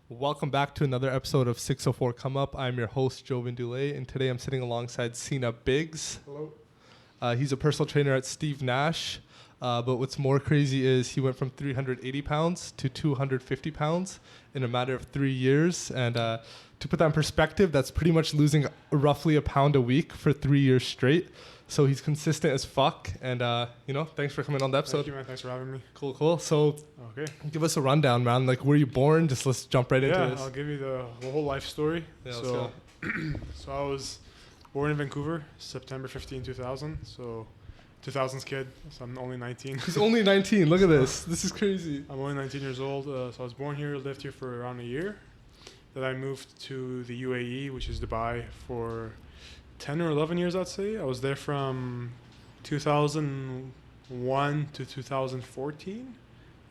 Welcome back to another episode of 604 Come Up. I'm your host, Jovan, and today I'm sitting alongside Sina Biggs. Hello. He's a personal trainer at Steve Nash, but what's more crazy is he went from 380 pounds to 250 pounds in a matter of 3 years. And to put that in perspective, that's pretty much losing roughly a pound a week for 3 years straight. So he's consistent as fuck. And, thanks for coming on the episode. Thank you, man. Thanks for having me. Cool. So Okay. give us a rundown, man. Like, were you born? Just let's jump right into this. I'll give you the whole life story. Yeah, let's so, go. so I was born in Vancouver, September 15, 2000. So 2000s kid. So I'm only 19. He's only 19. Look at this. This is crazy. I'm only 19 years old. So I was born here, lived here for around a year. Then I moved to the UAE, which is Dubai, for 10 or 11 years, I'd say. I was there from 2001 to 2014,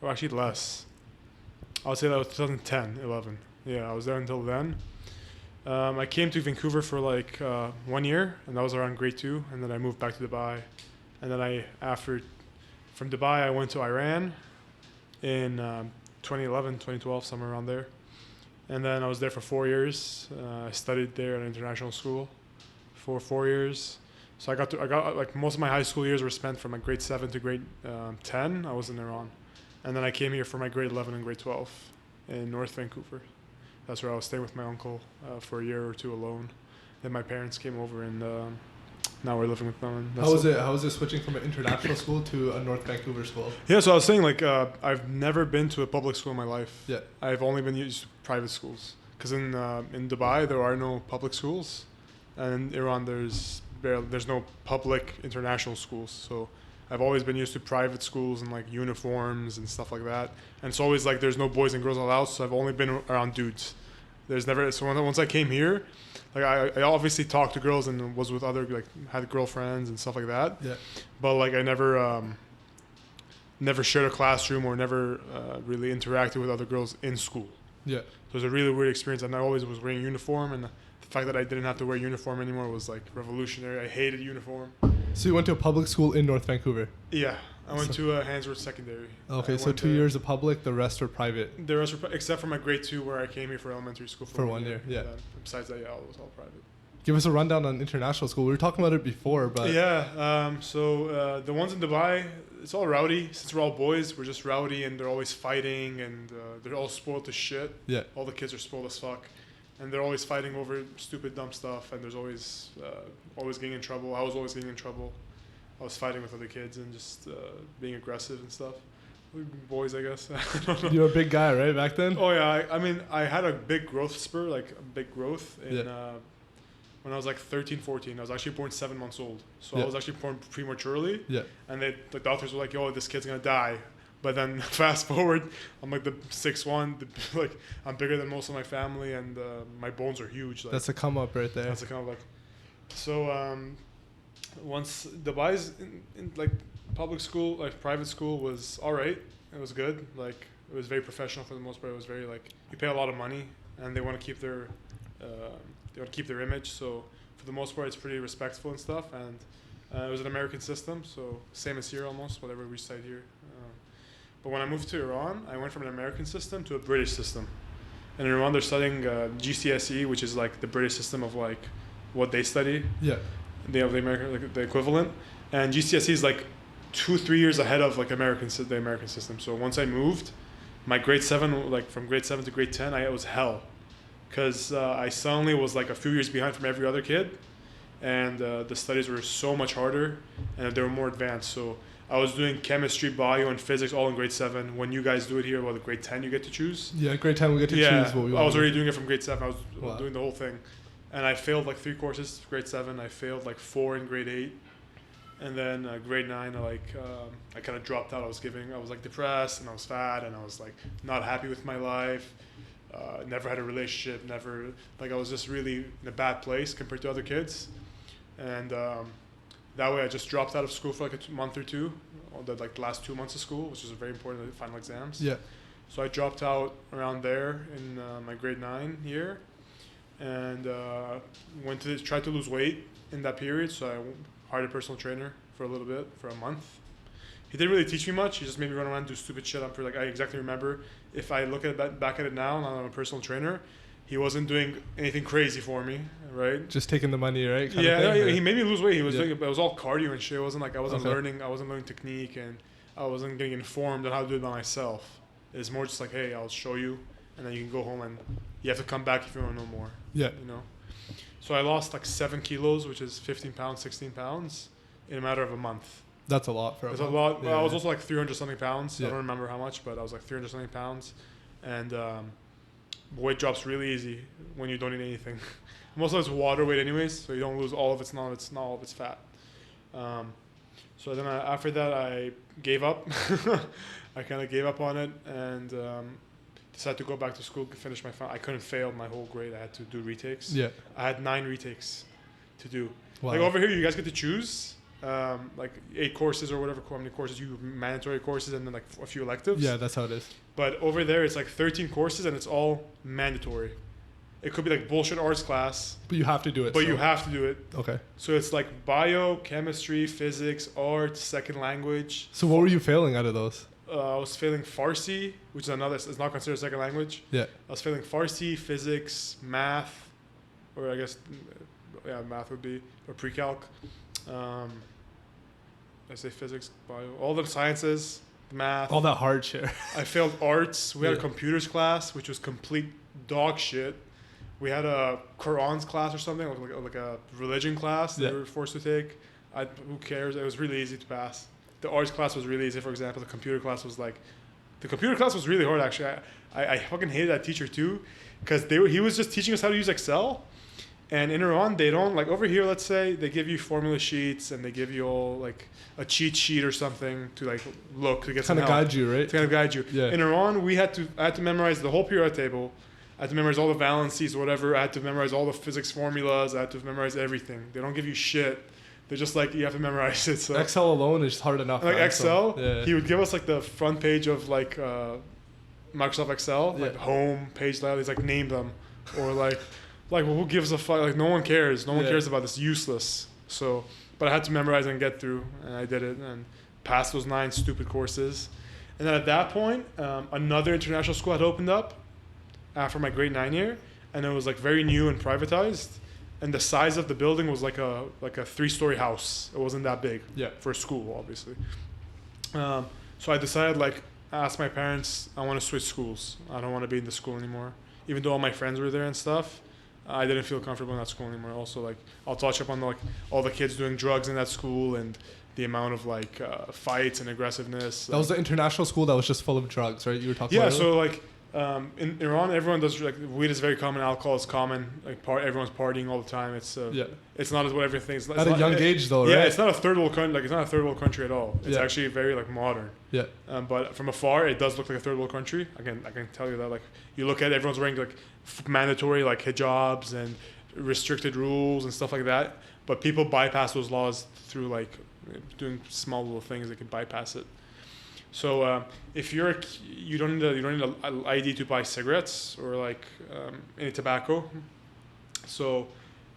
or actually less. I would say that was 2010, 11. Yeah, I was there until then. I came to Vancouver for like 1 year, and that was around grade 2, and then I moved back to Dubai. And then from Dubai, I went to Iran in 2011, 2012, somewhere around there. And then I was there for 4 years. I studied there at an international school for 4 years. So I got like most of my high school years were spent from like grade 7 to grade 10. I was in Iran. And then I came here for my grade 11 and grade 12 in North Vancouver. That's where I was staying with my uncle for a year or two alone. Then my parents came over and now we're living with them. And How was it switching from an international school to a North Vancouver school? Yeah, so I was saying like I've never been to a public school in my life. Yeah. I've only been used to private schools. Because in Dubai, there are no public schools. And in Iran, there's no public international schools. So I've always been used to private schools and like uniforms and stuff like that. And it's always like there's no boys and girls allowed. So I've only been around dudes. There's never. So once I came here, like I obviously talked to girls and was with other like had girlfriends and stuff like that. Yeah. But like I never shared a classroom or never really interacted with other girls in school. Yeah. So it was a really weird experience. And I always was wearing a uniform, and the fact that I didn't have to wear a uniform anymore was like revolutionary. I hated uniform. So you went to a public school in North Vancouver? Yeah, I went to Handsworth Secondary. Okay, so 2 years of public, the rest were private. The rest were except for my grade 2 where I came here for elementary school for 1 year. Yeah. Besides that, yeah, it was all private. Give us a rundown on international school. We were talking about it before, but So the ones in Dubai, it's all rowdy. Since we're all boys, we're just rowdy, and they're always fighting, and they're all spoiled as shit. Yeah. All the kids are spoiled as fuck. And they're always fighting over stupid, dumb stuff. And there's always getting in trouble. I was always getting in trouble. I was fighting with other kids and just being aggressive and stuff. Boys, I guess. You were a big guy, right, back then? Oh, yeah. I mean, I had a big growth spur, like a big growth in when I was like 13, 14. I was actually born 7 months old. So I was actually born prematurely. Yeah. And the doctors were like, yo, this kid's going to die. But then fast forward, I'm like the 6'1", like I'm bigger than most of my family, and my bones are huge. Like, that's a come up right there. That's a come up. Like, so once Dubai's in like public school, like private school was all right. It was good. Like it was very professional for the most part. It was very like you pay a lot of money, and they want to keep their image. So for the most part, it's pretty respectful and stuff. And it was an American system, so same as here almost. Whatever we studied here. But when I moved to Iran, I went from an American system to a British system. And in Iran, they're studying GCSE, which is like the British system of like what they study. Yeah. They have the American, like the equivalent. And GCSE is like 2-3 years ahead of like the American system. So once I moved, my grade 7, like from grade 7 to grade 10, it was hell. Because I suddenly was like a few years behind from every other kid. And the studies were so much harder and they were more advanced. So I was doing chemistry, bio, and physics all in grade 7. When you guys do it here, well, grade 10 you get to choose. Yeah, grade 10 we get to choose what we want. I was already doing it from grade 7. I was doing the whole thing. And I failed like 3 courses grade 7. I failed like 4 in grade 8. And then grade 9, I kind of dropped out. I was like depressed, and I was fat, and I was like not happy with my life. Never had a relationship, I was just really in a bad place compared to other kids. And that way I just dropped out of school for like a month or two, the last 2 months of school, which was very important, the final exams. Yeah. So I dropped out around there in my grade 9 year, and tried to lose weight in that period. So I hired a personal trainer for a little bit, for a month. he didn't really teach me much. He just made me run around and do stupid shit. I exactly remember. If I look at it back at it now, and I'm a personal trainer, he wasn't doing anything crazy for me, right? Just taking the money, right? He made me lose weight. He was doing it, but it was all cardio and shit. It wasn't like I wasn't learning technique, and I wasn't getting informed on how to do it by myself. It's more just like, hey, I'll show you, and then you can go home and you have to come back if you want to know more. Yeah. You know? So I lost like 7 kilos, which is 15 pounds, 16 pounds in a matter of a month. That's a lot for a month. It's a lot. Yeah. Well, I was also like 300 something pounds. Yeah. I don't remember how much, but I was like 300 something pounds. And weight drops really easy when you don't eat anything. Most of it's water weight anyways, so you don't lose all of its, not all of its fat. So then after that, I gave up. I kind of gave up on it and decided to go back to school, finish my I couldn't fail my whole grade. I had to do retakes. Yeah. I had 9 retakes to do. Wow. Like over here, you guys get to choose like 8 courses or whatever, how many courses you mandatory courses and then like a few electives. Yeah, that's how it is. But over there, it's like 13 courses and it's all mandatory. It could be like bullshit arts class. But you have to do it. But you have to do it. Okay. So it's like bio, chemistry, physics, art, second language. So what were you failing out of those? I was failing Farsi, which is another, it's not considered a second language. Yeah. I was failing Farsi, physics, math, or I guess, yeah, math would be, or pre-calc. I say physics, bio, all the sciences, math. All that hard shit. I failed arts. We had a computers class, which was complete dog shit. We had a Quran's class or something, like a religion class that we were forced to take. Who cares? It was really easy to pass. The arts class was really easy, for example. The computer class was really hard, actually. I fucking hated that teacher too, because he was just teaching us how to use Excel. And in Iran, they don't, like over here, let's say, they give you formula sheets and they give you all like a cheat sheet or something to like look, to get some help. Kind of guide you, right? To kind of guide you. Yeah. In Iran, I had to memorize the whole periodic table. I had to memorize all the valencies or whatever. I had to memorize all the physics formulas. I had to memorize everything. They don't give you shit. They're just like, you have to memorize it. So Excel alone is hard enough. like Excel, yeah. He would give us like the front page of like Microsoft Excel, like home, page layout. He's like, name them. Or like well, who gives a fuck? Like, no one cares. No one cares about this. Useless. So, but I had to memorize and get through. And I did it and passed those 9 stupid courses. And then at that point, another international school had opened up after my grade 9 year. And it was like very new and privatized. And the size of the building was like a 3-story house. It wasn't that big for a school, obviously. So I decided, I asked my parents, I want to switch schools. I don't want to be in the school anymore. Even though all my friends were there and stuff, I didn't feel comfortable in that school anymore. Also, I'll touch up on all the kids doing drugs in that school and the amount of fights and aggressiveness. That was the international school that was just full of drugs, right? You were talking about it? So in Iran, everyone does weed is very common, alcohol is common. Everyone's partying all the time. It's it's not as what everyone thinks. At a young age, though, right? Yeah, it's not a third world country. It's not a third world country at all. It's actually very modern. Yeah. But from afar, it does look like a third world country. Again, I can tell you that. You look at it, everyone's wearing mandatory hijabs and restricted rules and stuff like that. But people bypass those laws through doing small little things. They can bypass it. So if you don't need an ID to buy cigarettes or any tobacco. So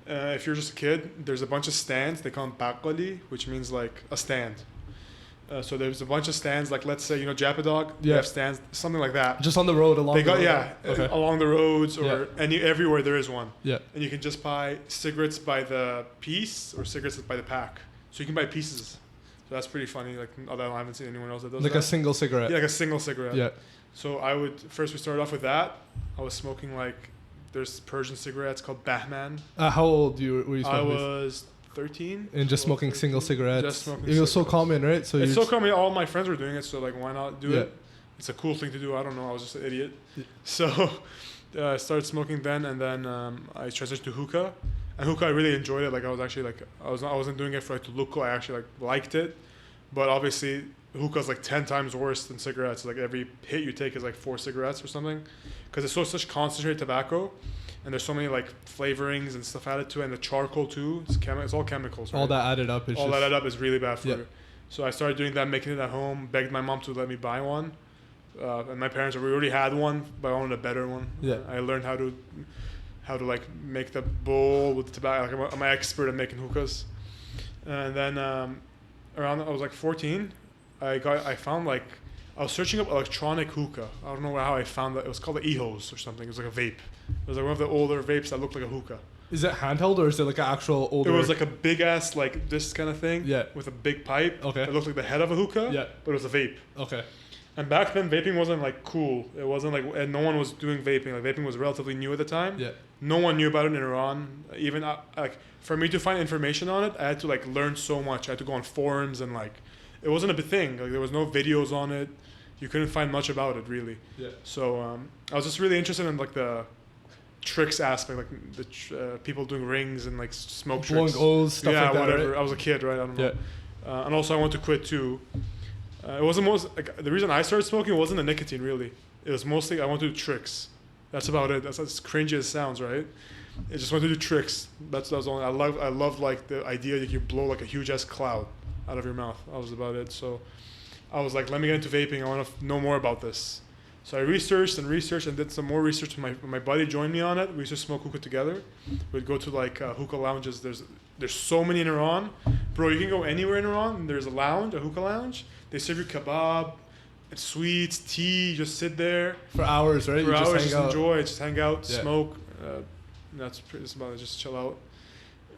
if you're just a kid, there's a bunch of stands. They call them bakkali, which means a stand. So there's a bunch of stands. Let's say Japadog. They have stands, something like that. Just on the road along. Along the roads or everywhere there is one. Yeah. And you can just buy cigarettes by the piece or cigarettes by the pack. So you can buy pieces. So that's pretty funny. Although I haven't seen anyone else that does that. A single cigarette. Yeah, a single cigarette. Yeah. So we started off with that. I was smoking there's Persian cigarettes called Bahman. How old were you smoking? I was 13. And just smoking 13. single cigarettes. Just smoking it was so common, right? So it's so common. All my friends were doing it, so why not do it? It's a cool thing to do. I don't know. I was just an idiot. Yeah. So I started smoking then, and then I transitioned to hookah. And hookah, I really enjoyed it. I was actually I wasn't doing it for to look cool. I actually liked it, but obviously hookah is 10 times worse than cigarettes. Every hit you take is 4 cigarettes or something, because it's such concentrated tobacco, and there's so many flavorings and stuff added to it, and the charcoal too. It's all chemicals. Right? All that added up is really bad for you. So I started doing that, making it at home. Begged my mom to let me buy one, and my parents already had one, but I wanted a better one. Yeah. I learned how to make the bowl with the tobacco. I'm an expert at making hookahs. And then around I was 14, I found like I was searching up electronic hookah. I don't know how I found that. It was called the EHOS or something. It was like a vape. It was like one of the older vapes that looked like a hookah. Is it handheld or is it like an actual older? It was like a big ass like this kind of thing. Yeah. With a big pipe. Okay. It looked like the head of a hookah. Yeah. But it was a vape. Okay. And back then, vaping wasn't like cool. It wasn't like, and no one was doing vaping. Like vaping was relatively new at the time. Yeah. No one knew about it in Iran. Even like for me to find information on it, I had to like learn so much. I had to go on forums and like, it wasn't a big thing. Like there was no videos on it. You couldn't find much about it really. Yeah. So I was just really interested in like the tricks aspect, like the people doing rings and like smoke blowing tricks. O's, stuff like that. Yeah, whatever. Right? I was a kid, right? I don't know. Yeah. And also I wanted to quit too. It wasn't most like the reason I started smoking wasn't the nicotine really. It was mostly I wanted to do tricks. That's about it. That's as cringy as it sounds, right? I just wanted to do tricks. That was only. I loved like the idea that you blow like a huge ass cloud out of your mouth. That was about it. So I was like, let me get into vaping. I want to know more about this. So I researched and did some more research. My buddy joined me on it. We used to smoke hookah together. We'd go to like hookah lounges. There's so many in Iran, bro. You can go anywhere in Iran. And there's a lounge, a hookah lounge. They serve you kebab, sweets, tea. You just sit there for hours, right? For you hours, just enjoy, just hang out, Yeah. smoke. That's about it. Just chill out.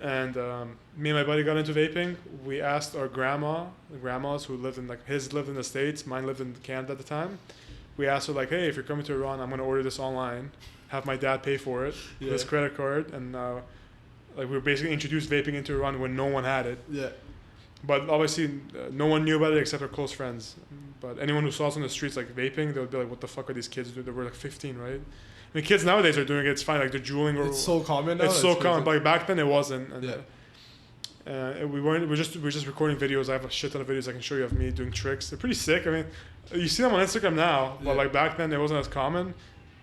And me and my buddy got into vaping. We asked our grandmas who lived in like his lived in the States, mine lived in Canada at the time. We asked her like, hey, if you're coming to Iran, I'm gonna order this online, have my dad pay for it, with his credit card, and like we were basically introduced vaping into Iran when no one had it. Yeah. But obviously, no one knew about it except our close friends. But anyone who saw us on the streets like vaping, they would be like, "What the fuck are these kids doing?" They were like 15, right? I mean, kids nowadays are doing it. It's fine, like they're juuling. Or It's so common now. it's so crazy. common. But like, back then, it wasn't. And, Yeah. we're just recording videos. I have a shit ton of videos I can show you of me doing tricks. They're pretty sick. I mean, you see them on Instagram now, but like back then, it wasn't as common.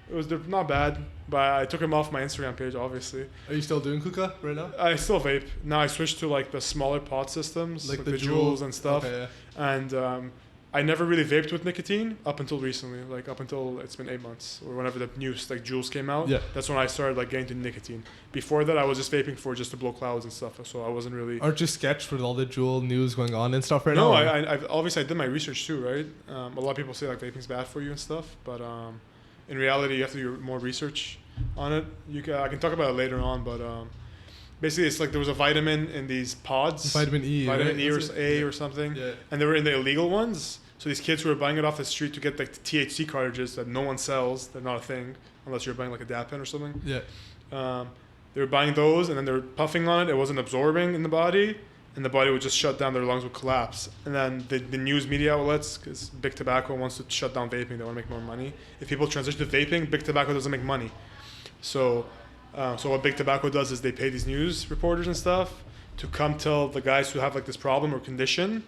They're not bad, but I took them off my Instagram page, obviously. Are you still doing hookah right now? I still vape. Now I switched to like the smaller pod systems, like the Juuls and stuff. Okay, And I never really vaped with nicotine up until recently, like up until it's been 8 months or whenever the new like Juuls came out. Yeah. That's when I started like getting to nicotine. Before that, I was just vaping for just to blow clouds and stuff. So I wasn't really. Aren't you sketched with all the Juul news going on and stuff right no, now? No, I obviously I did my research too, right? A lot of people say like vaping's bad for you and stuff, but in reality, you have to do more research on it. I can talk about it later on, but basically, it's like there was a vitamin in these pods. Vitamin E. Vitamin right? E or A or something. Yeah. And they were in the illegal ones. So these kids who were buying it off the street to get like the THC cartridges that no one sells, they're not a thing unless you're buying like a dab pen or something. Yeah. They were buying those and then they were puffing on it. It wasn't absorbing in the body, and the body would just shut down. Their lungs would collapse. And then the news media outlets, because big tobacco wants to shut down vaping, they want to make more money. If people transition to vaping, big tobacco doesn't make money. So what big tobacco does is they pay these news reporters and stuff to come tell the guys who have like this problem or condition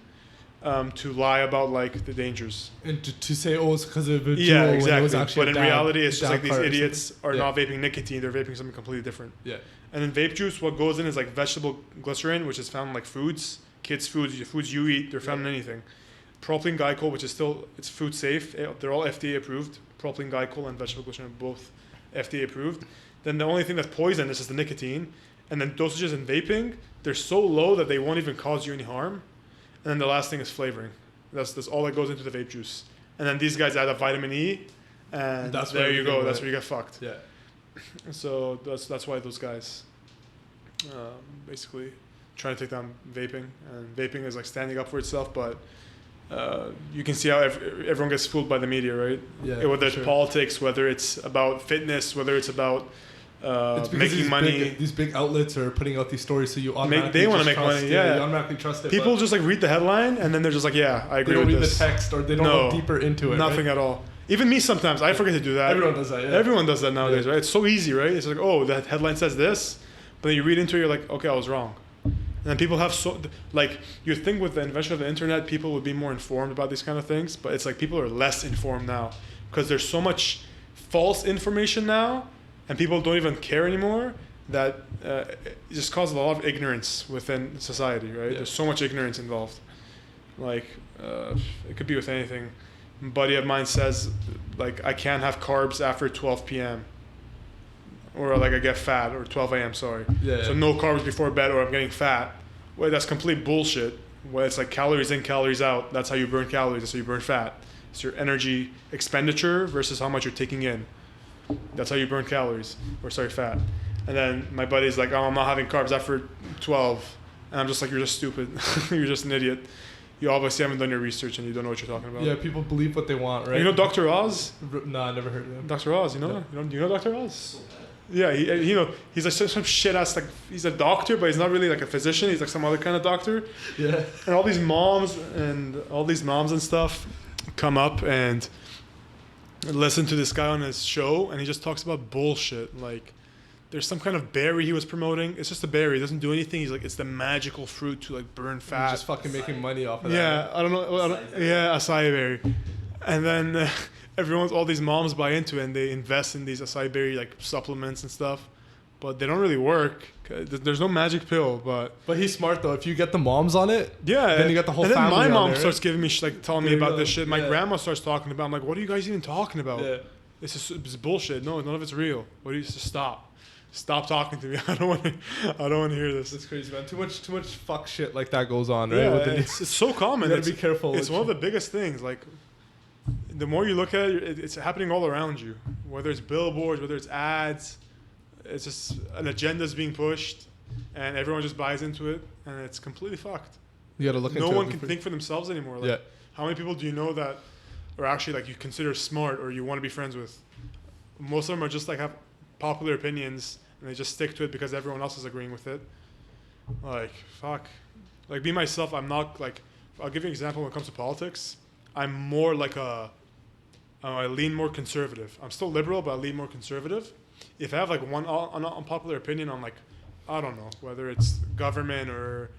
to lie about like the dangers. And to say, oh, it's because of a Juul. Yeah, When it exactly. was actually But in a reality, it's just dab like these cart or idiots something. are Yeah. not vaping nicotine; they're vaping something completely different. Yeah. And in vape juice, what goes in is like vegetable glycerin, which is found in like foods, kids' foods, foods you eat. They're found in anything. Propylene glycol, which is still it's food safe. They're all FDA approved. Propylene glycol and vegetable glycerin are both FDA approved. Then the only thing that's poison is just the nicotine. And then dosages in vaping, they're so low that they won't even cause you any harm. And then the last thing is flavoring. That's all that goes into the vape juice. And then these guys add a vitamin E, and That's there where you you go. get That's wet. where you get fucked. Yeah. So that's why those guys basically trying to take down vaping. And vaping is like standing up for itself, but you can see how everyone gets fooled by the media, right? Yeah. Whether it's sure. politics, whether it's about fitness, whether it's about It's because making money. these big outlets are putting out these stories, so you automatically They want to just make trust money. it, Yeah, you automatically trust it. People but just like read the headline and then they're just like, yeah, I they agree don't with read this. the text or they don't No. look deeper into it. Nothing right? at all. Even me sometimes, I forget to do that. Everyone does that. Yeah. Everyone does that nowadays, Yeah. right? It's so easy, right? It's like, oh, that headline says this, but then you read into it, you're like, okay, I was wrong. And then people have like, you think with the invention of the internet, people would be more informed about these kind of things, but it's like people are less informed now because there's so much false information now, and people don't even care anymore. That it just causes a lot of ignorance within society, right? Yeah. There's so much ignorance involved. Like, it could be with anything. A buddy of mine says, like, I can't have carbs after 12 p.m. Or, like, I get fat, or 12 a.m., sorry. Yeah. So no carbs before bed, or I'm getting fat. Well, that's complete bullshit. Well, it's like calories in, calories out. That's how you burn calories. That's how you burn fat. It's your energy expenditure versus how much you're taking in. That's how you burn calories, or sorry, fat. And then my buddy's like, oh, I'm not having carbs after 12. And I'm just like, you're just stupid. You're just an idiot. You obviously haven't done your research and you don't know what you're talking about. Yeah, people believe what they want, right? You know Dr. Oz? No, I never heard of him. Dr. Oz, you know? No. You know Dr. Oz? Yeah, he's like some shit ass, like, he's a doctor, but he's not really like a physician. He's like some other kind of doctor. Yeah. And all these moms and stuff come up and listen to this guy on his show, and he just talks about bullshit. Like, there's some kind of berry he was promoting. It's just a berry. It doesn't do anything. He's like, it's the magical fruit to like burn fat. He's just fucking making money off of that. Yeah, I don't know. Yeah, acai berry. And then all these moms buy into it, and they invest in these acai berry like supplements and stuff, but they don't really work. There's no magic pill, but he's smart though. If you get the moms on it, yeah, then you got the whole family. And then my mom there, starts giving me telling me about this shit. My Yeah. grandma starts talking about. I'm like, what are you guys even talking about? Yeah. It's bullshit. No, none of it's real. What do you just stop talking to me? I don't want to hear this. It's crazy, man. Too much fuck shit like that goes on, right? Yeah, it's so common. You gotta be careful. It's one of the biggest things. Like, the more you look at it, it's happening all around you. Whether it's billboards, whether it's ads, it's just an agenda is being pushed, and everyone just buys into it, and it's completely fucked. You gotta look into it. No one can think for themselves anymore. Like, Yeah. how many people do you know that are actually like you consider smart or you want to be friends with? Most of them are just like have popular opinions, and they just stick to it because everyone else is agreeing with it. Like, fuck. Like, me myself, I'm not like. I'll give you an example when it comes to politics. I'm more like I lean more conservative. I'm still liberal, but I lean more conservative. If I have like one unpopular opinion on, like, I don't know, whether it's government or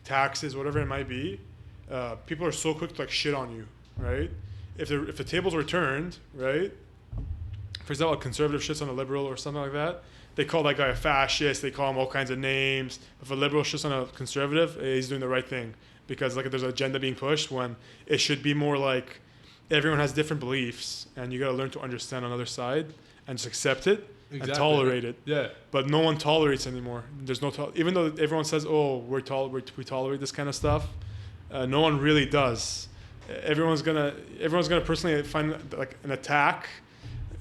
taxes, whatever it might be, people are so quick to like shit on you, right? If the tables were turned, right? For example, a conservative shits on a liberal or something like that, they call that guy a fascist. They call him all kinds of names. If a liberal shits on a conservative, he's doing the right thing, because like there's an agenda being pushed when it should be more like everyone has different beliefs, and you got to learn to understand another side and just accept it and tolerate it. Yeah. But no one tolerates anymore. There's no even though everyone says, "Oh, we tolerate this kind of stuff," no one really does. Everyone's gonna personally find like an attack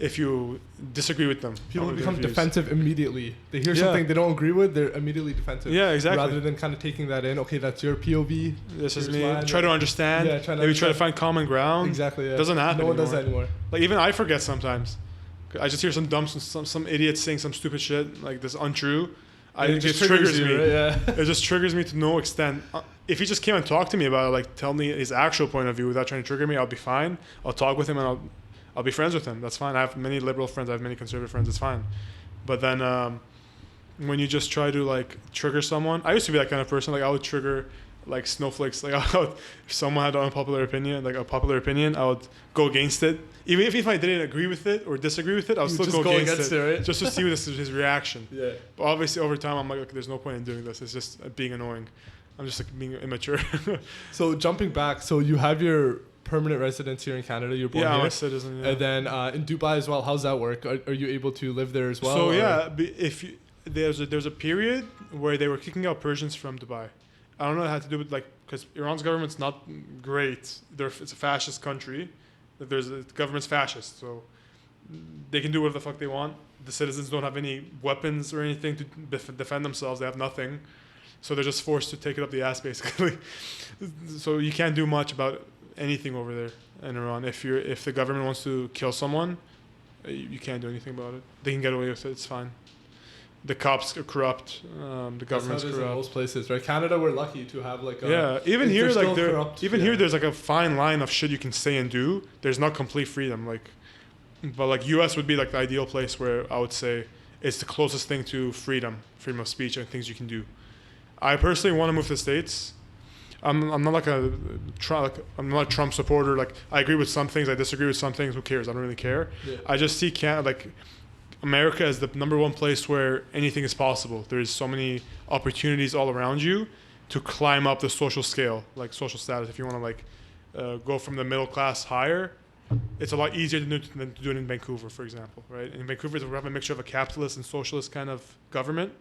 if you disagree with them. People become defensive immediately. They hear something they don't agree with, they're immediately defensive. Yeah, exactly. Rather than kind of taking that in. Okay, that's your POV. This is me. Try to understand. Yeah, try to find common ground. Exactly. Yeah. Doesn't happen. No one does anymore. that anymore. Like, even I forget sometimes. I just hear some idiot saying some stupid shit like this untrue. It just triggers me. Right? Yeah. It just triggers me to no extent. If he just came and talked to me about it, like tell me his actual point of view without trying to trigger me, I'll be fine. I'll talk with him and I'll be friends with him. That's fine. I have many liberal friends. I have many conservative friends. It's fine. But then when you just try to like trigger someone, I used to be that kind of person. Like, I would trigger like snowflakes. Like, if someone had an unpopular opinion, like a popular opinion, I would go against it. Even if I didn't agree with it or disagree with it, I would still go against it, right? Just to see what his reaction. Yeah. But obviously over time, I'm like, okay, there's no point in doing this. It's just being annoying. I'm just like being immature. So jumping back, so you have your permanent residence here in Canada. You're born here. I'm a citizen. Yeah. And then in Dubai as well. How's that work? Are you able to live there as well? So yeah, there's a period where they were kicking out Persians from Dubai. I don't know what it had to do with, like, because Iran's government's not great. It's a fascist country. The government's fascist, so they can do whatever the fuck they want. The citizens don't have any weapons or anything to defend themselves. They have nothing, so they're just forced to take it up the ass, basically. So you can't do much about anything over there in Iran. If the government wants to kill someone, you can't do anything about it. They can get away with it. It's fine. The cops are corrupt. The government's corrupt. In most places, right? Canada, we're lucky to have like even here, like here, there's like a fine line of shit you can say and do. There's not complete freedom, but like U.S. would be like the ideal place where I would say it's the closest thing to freedom of speech and things you can do. I personally want to move to the States. I'm not I'm not a Trump supporter. Like, I agree with some things, I disagree with some things. Who cares? I don't really care. Yeah. I just see America is the number one place where anything is possible. There's so many opportunities all around you to climb up the social scale, like social status. If you want to go from the middle class higher, it's a lot easier than to do it in Vancouver, for example, right? In Vancouver, we have a mixture of a capitalist and socialist kind of government.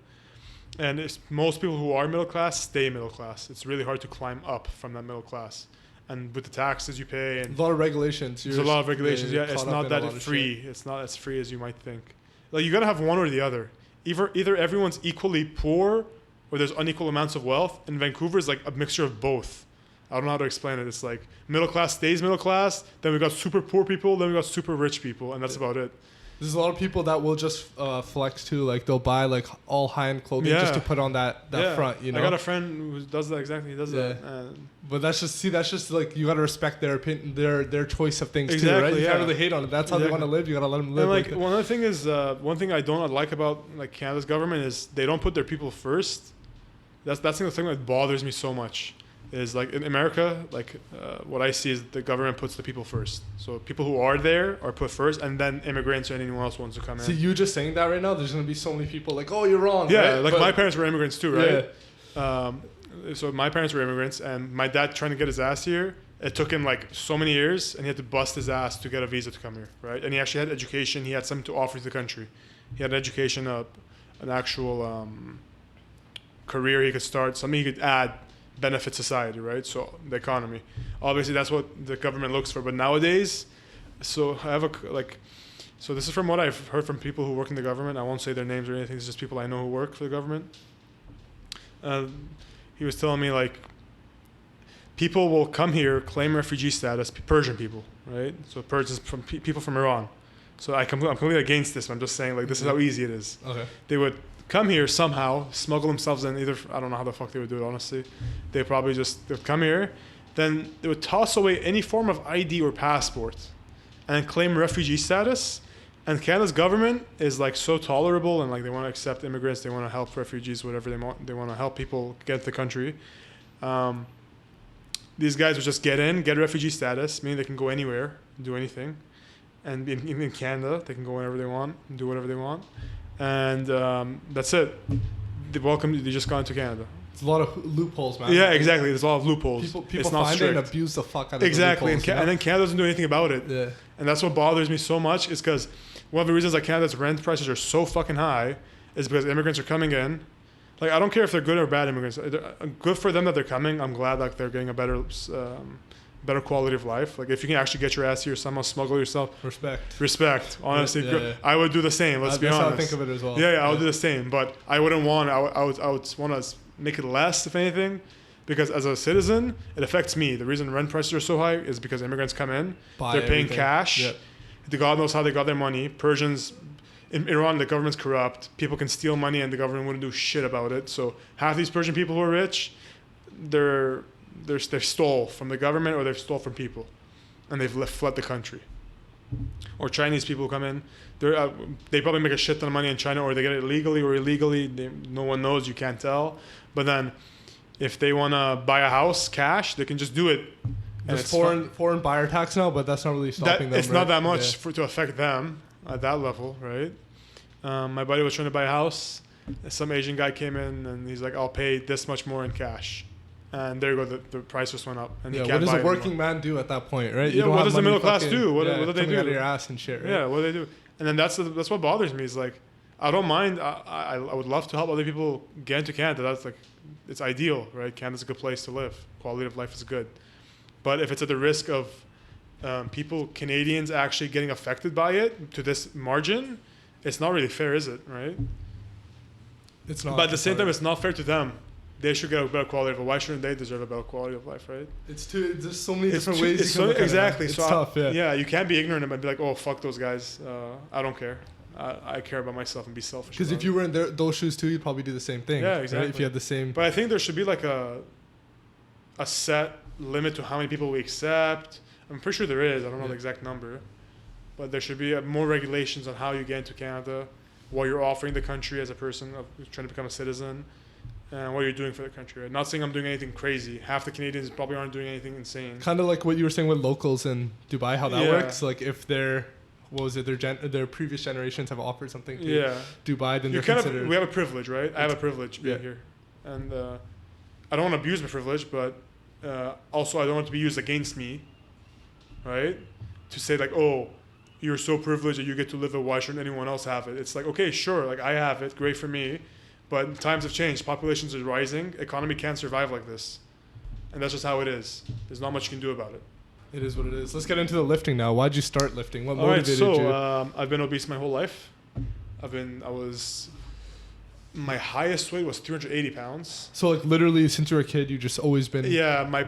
And most people who are middle class stay middle class. It's really hard to climb up from that middle class. And with the taxes you pay and a lot of regulations. There's a lot of regulations. Yeah, it's not that free. Shit. It's not as free as you might think. Like you gotta have one or the other. Either everyone's equally poor, or there's unequal amounts of wealth. And Vancouver is like a mixture of both. I don't know how to explain it. It's like middle class stays middle class. Then we got super poor people. Then we got super rich people, and that's about it. There's a lot of people that will just flex too. Like they'll buy like all high-end clothing just to put on that front. You know, I got a friend who does that exactly. He does that. But that's just like you gotta respect their opinion, their choice of things exactly, too, right? You can't really hate on it. That's how they want to live. You gotta let them live. And like one other thing is one thing I don't like about like Canada's government is they don't put their people first. That's the thing that bothers me so much. Is like in America, like what I see is the government puts the people first. So people who are there are put first, and then immigrants or anyone else wants to come in. See, you just saying that right now, there's gonna be so many people like, oh, you're wrong. Yeah, right? like my parents were immigrants too, right? Yeah. So my parents were immigrants, and my dad trying to get his ass here. It took him like so many years, and he had to bust his ass to get a visa to come here, right? And he actually had education. He had something to offer to the country. He had an education, an actual career he could start, something he could add. Benefit society, right? So the economy, obviously that's what the government looks for. But nowadays, so I have so this is from what I've heard from people who work in the government. I won't say their names or anything. It's just people I know who work for the government. He was telling me like people will come here, claim refugee status, Persian people, right? So Persians from people from Iran. So I'm completely against this. I'm just saying like this is how easy it is. Okay. They would come here somehow, smuggle themselves in. Either I don't know how the fuck they would do it. Honestly, they would come here, then they would toss away any form of ID or passport, and claim refugee status. And Canada's government is like so tolerable, and like they want to accept immigrants, they want to help refugees, whatever they want to help people get to the country. These guys would just get refugee status, meaning they can go anywhere, do anything, and in Canada they can go whenever they want, and do whatever they want. And that's it. They just got into Canada. There's a lot of loopholes, man. Yeah, exactly. There's a lot of loopholes. People find it and abuse the fuck out of exactly. the loopholes. And then Canada doesn't do anything about it. Yeah. And that's what bothers me so much is because one of the reasons that Canada's rent prices are so fucking high is because immigrants are coming in. Like, I don't care if they're good or bad immigrants. Good for them that they're coming. I'm glad that they're getting a better quality of life. Like if you can actually get your ass here, somehow smuggle yourself. Respect. Honestly, yeah. I would do the same. Let's be honest. That's how I think of it as well. Yeah, I would do the same. But I wouldn't want. I would want to make it less, if anything, because as a citizen, it affects me. The reason rent prices are so high is because immigrants come in. They're paying cash. Yep. God knows how they got their money. Persians. In Iran, the government's corrupt. People can steal money, and the government wouldn't do shit about it. So half these Persian people who are rich, they're stole from the government or they've stole from people, and they've fled the country. Or Chinese people who come in, they probably make a shit ton of money in China, or they get it legally or illegally. No one knows. You can't tell. But then, if they want to buy a house cash, they can just do it. There's foreign buyer tax now, but that's not really stopping them. It's not that much to affect them at that level, right? My buddy was trying to buy a house. Some Asian guy came in and he's like, "I'll pay this much more in cash." And there you go, the price just went up. And what does a working man do at that point, right? Yeah, what does the middle class do? What do they do? Out of your ass and shit, right? Yeah, what do they do? And then that's what bothers me is like, I don't mind. I would love to help other people get into Canada. That's like, it's ideal, right? Canada's a good place to live. Quality of life is good. But if it's at the risk of Canadians actually getting affected by it to this margin, it's not really fair, is it, right? It's not. But at the same time, it's not fair to them. They should get a better quality of life. Why shouldn't they deserve a better quality of life, right? There's so many different ways. Exactly. It's tough, yeah. Yeah, you can't be ignorant and be like, oh, fuck those guys. I don't care. I care about myself and be selfish. Because if you were in those shoes too, you'd probably do the same thing. Yeah, exactly. Right? If you had the same. But I think there should be like a set limit to how many people we accept. I'm pretty sure there is. I don't know the exact number. But there should be more regulations on how you get into Canada, what you're offering the country as a person trying to become a citizen, and what you're doing for the country. Right? Not saying I'm doing anything crazy. Half the Canadians probably aren't doing anything insane. Kind of like what you were saying with locals in Dubai, how that works. Like if their previous generations have offered something to Dubai, then they're considered. We have a privilege, right? I have a privilege being here. And I don't want to abuse my privilege, but also I don't want it to be used against me, right? To say like, oh, you're so privileged that you get to live it, why shouldn't anyone else have it? It's like, okay, sure, like I have it, great for me, But times have changed. Populations are rising. Economy can't survive like this. And that's just how it is. There's not much you can do about it. It is what it is. Let's get into the lifting now. Why'd you start lifting? What motivated you? I've been obese my whole life. My highest weight was 380 pounds. So like literally since you were a kid, you just always been... Yeah, my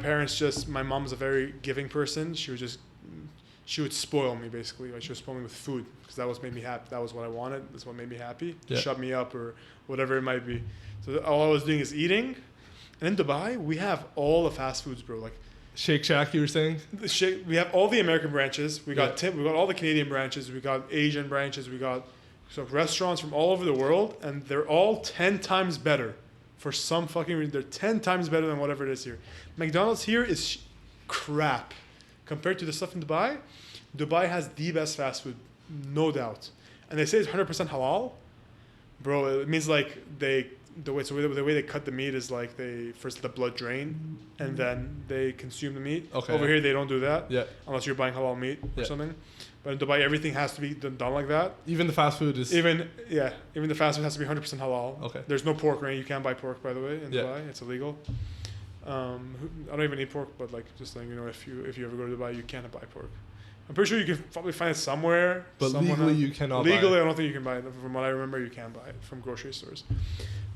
mom's a very giving person. She would spoil me basically. Like she would spoil me with food because that was made me happy. That was what I wanted. That's what made me happy. Yeah. Shut me up or whatever it might be. So all I was doing is eating. And in Dubai, we have all the fast foods, bro. Like Shake Shack, you were saying? We have all the American branches. We got all the Canadian branches. We got Asian branches. We got restaurants from all over the world, and they're all 10 times better. For some fucking reason, they're 10 times better than whatever it is here. McDonald's here is crap compared to the stuff in Dubai. Dubai has the best fast food, no doubt. And they say it's 100% halal. Bro, it means like the way they cut the meat is like they first the blood drain and then they consume the meat. Okay. Over here they don't do that. Yeah. Unless you're buying halal meat or something. But in Dubai everything has to be done like that. Even the fast food is... Even the fast food has to be 100% halal. Okay. There's no pork, right? You can't buy pork, by the way, in Dubai. It's illegal. I don't even eat pork, but like just letting you know, if you ever go to Dubai, you can't buy pork. I'm pretty sure you can probably find it somewhere. But legally you cannot legally, buy it. I don't think you can buy it. From what I remember, you can buy it from grocery stores.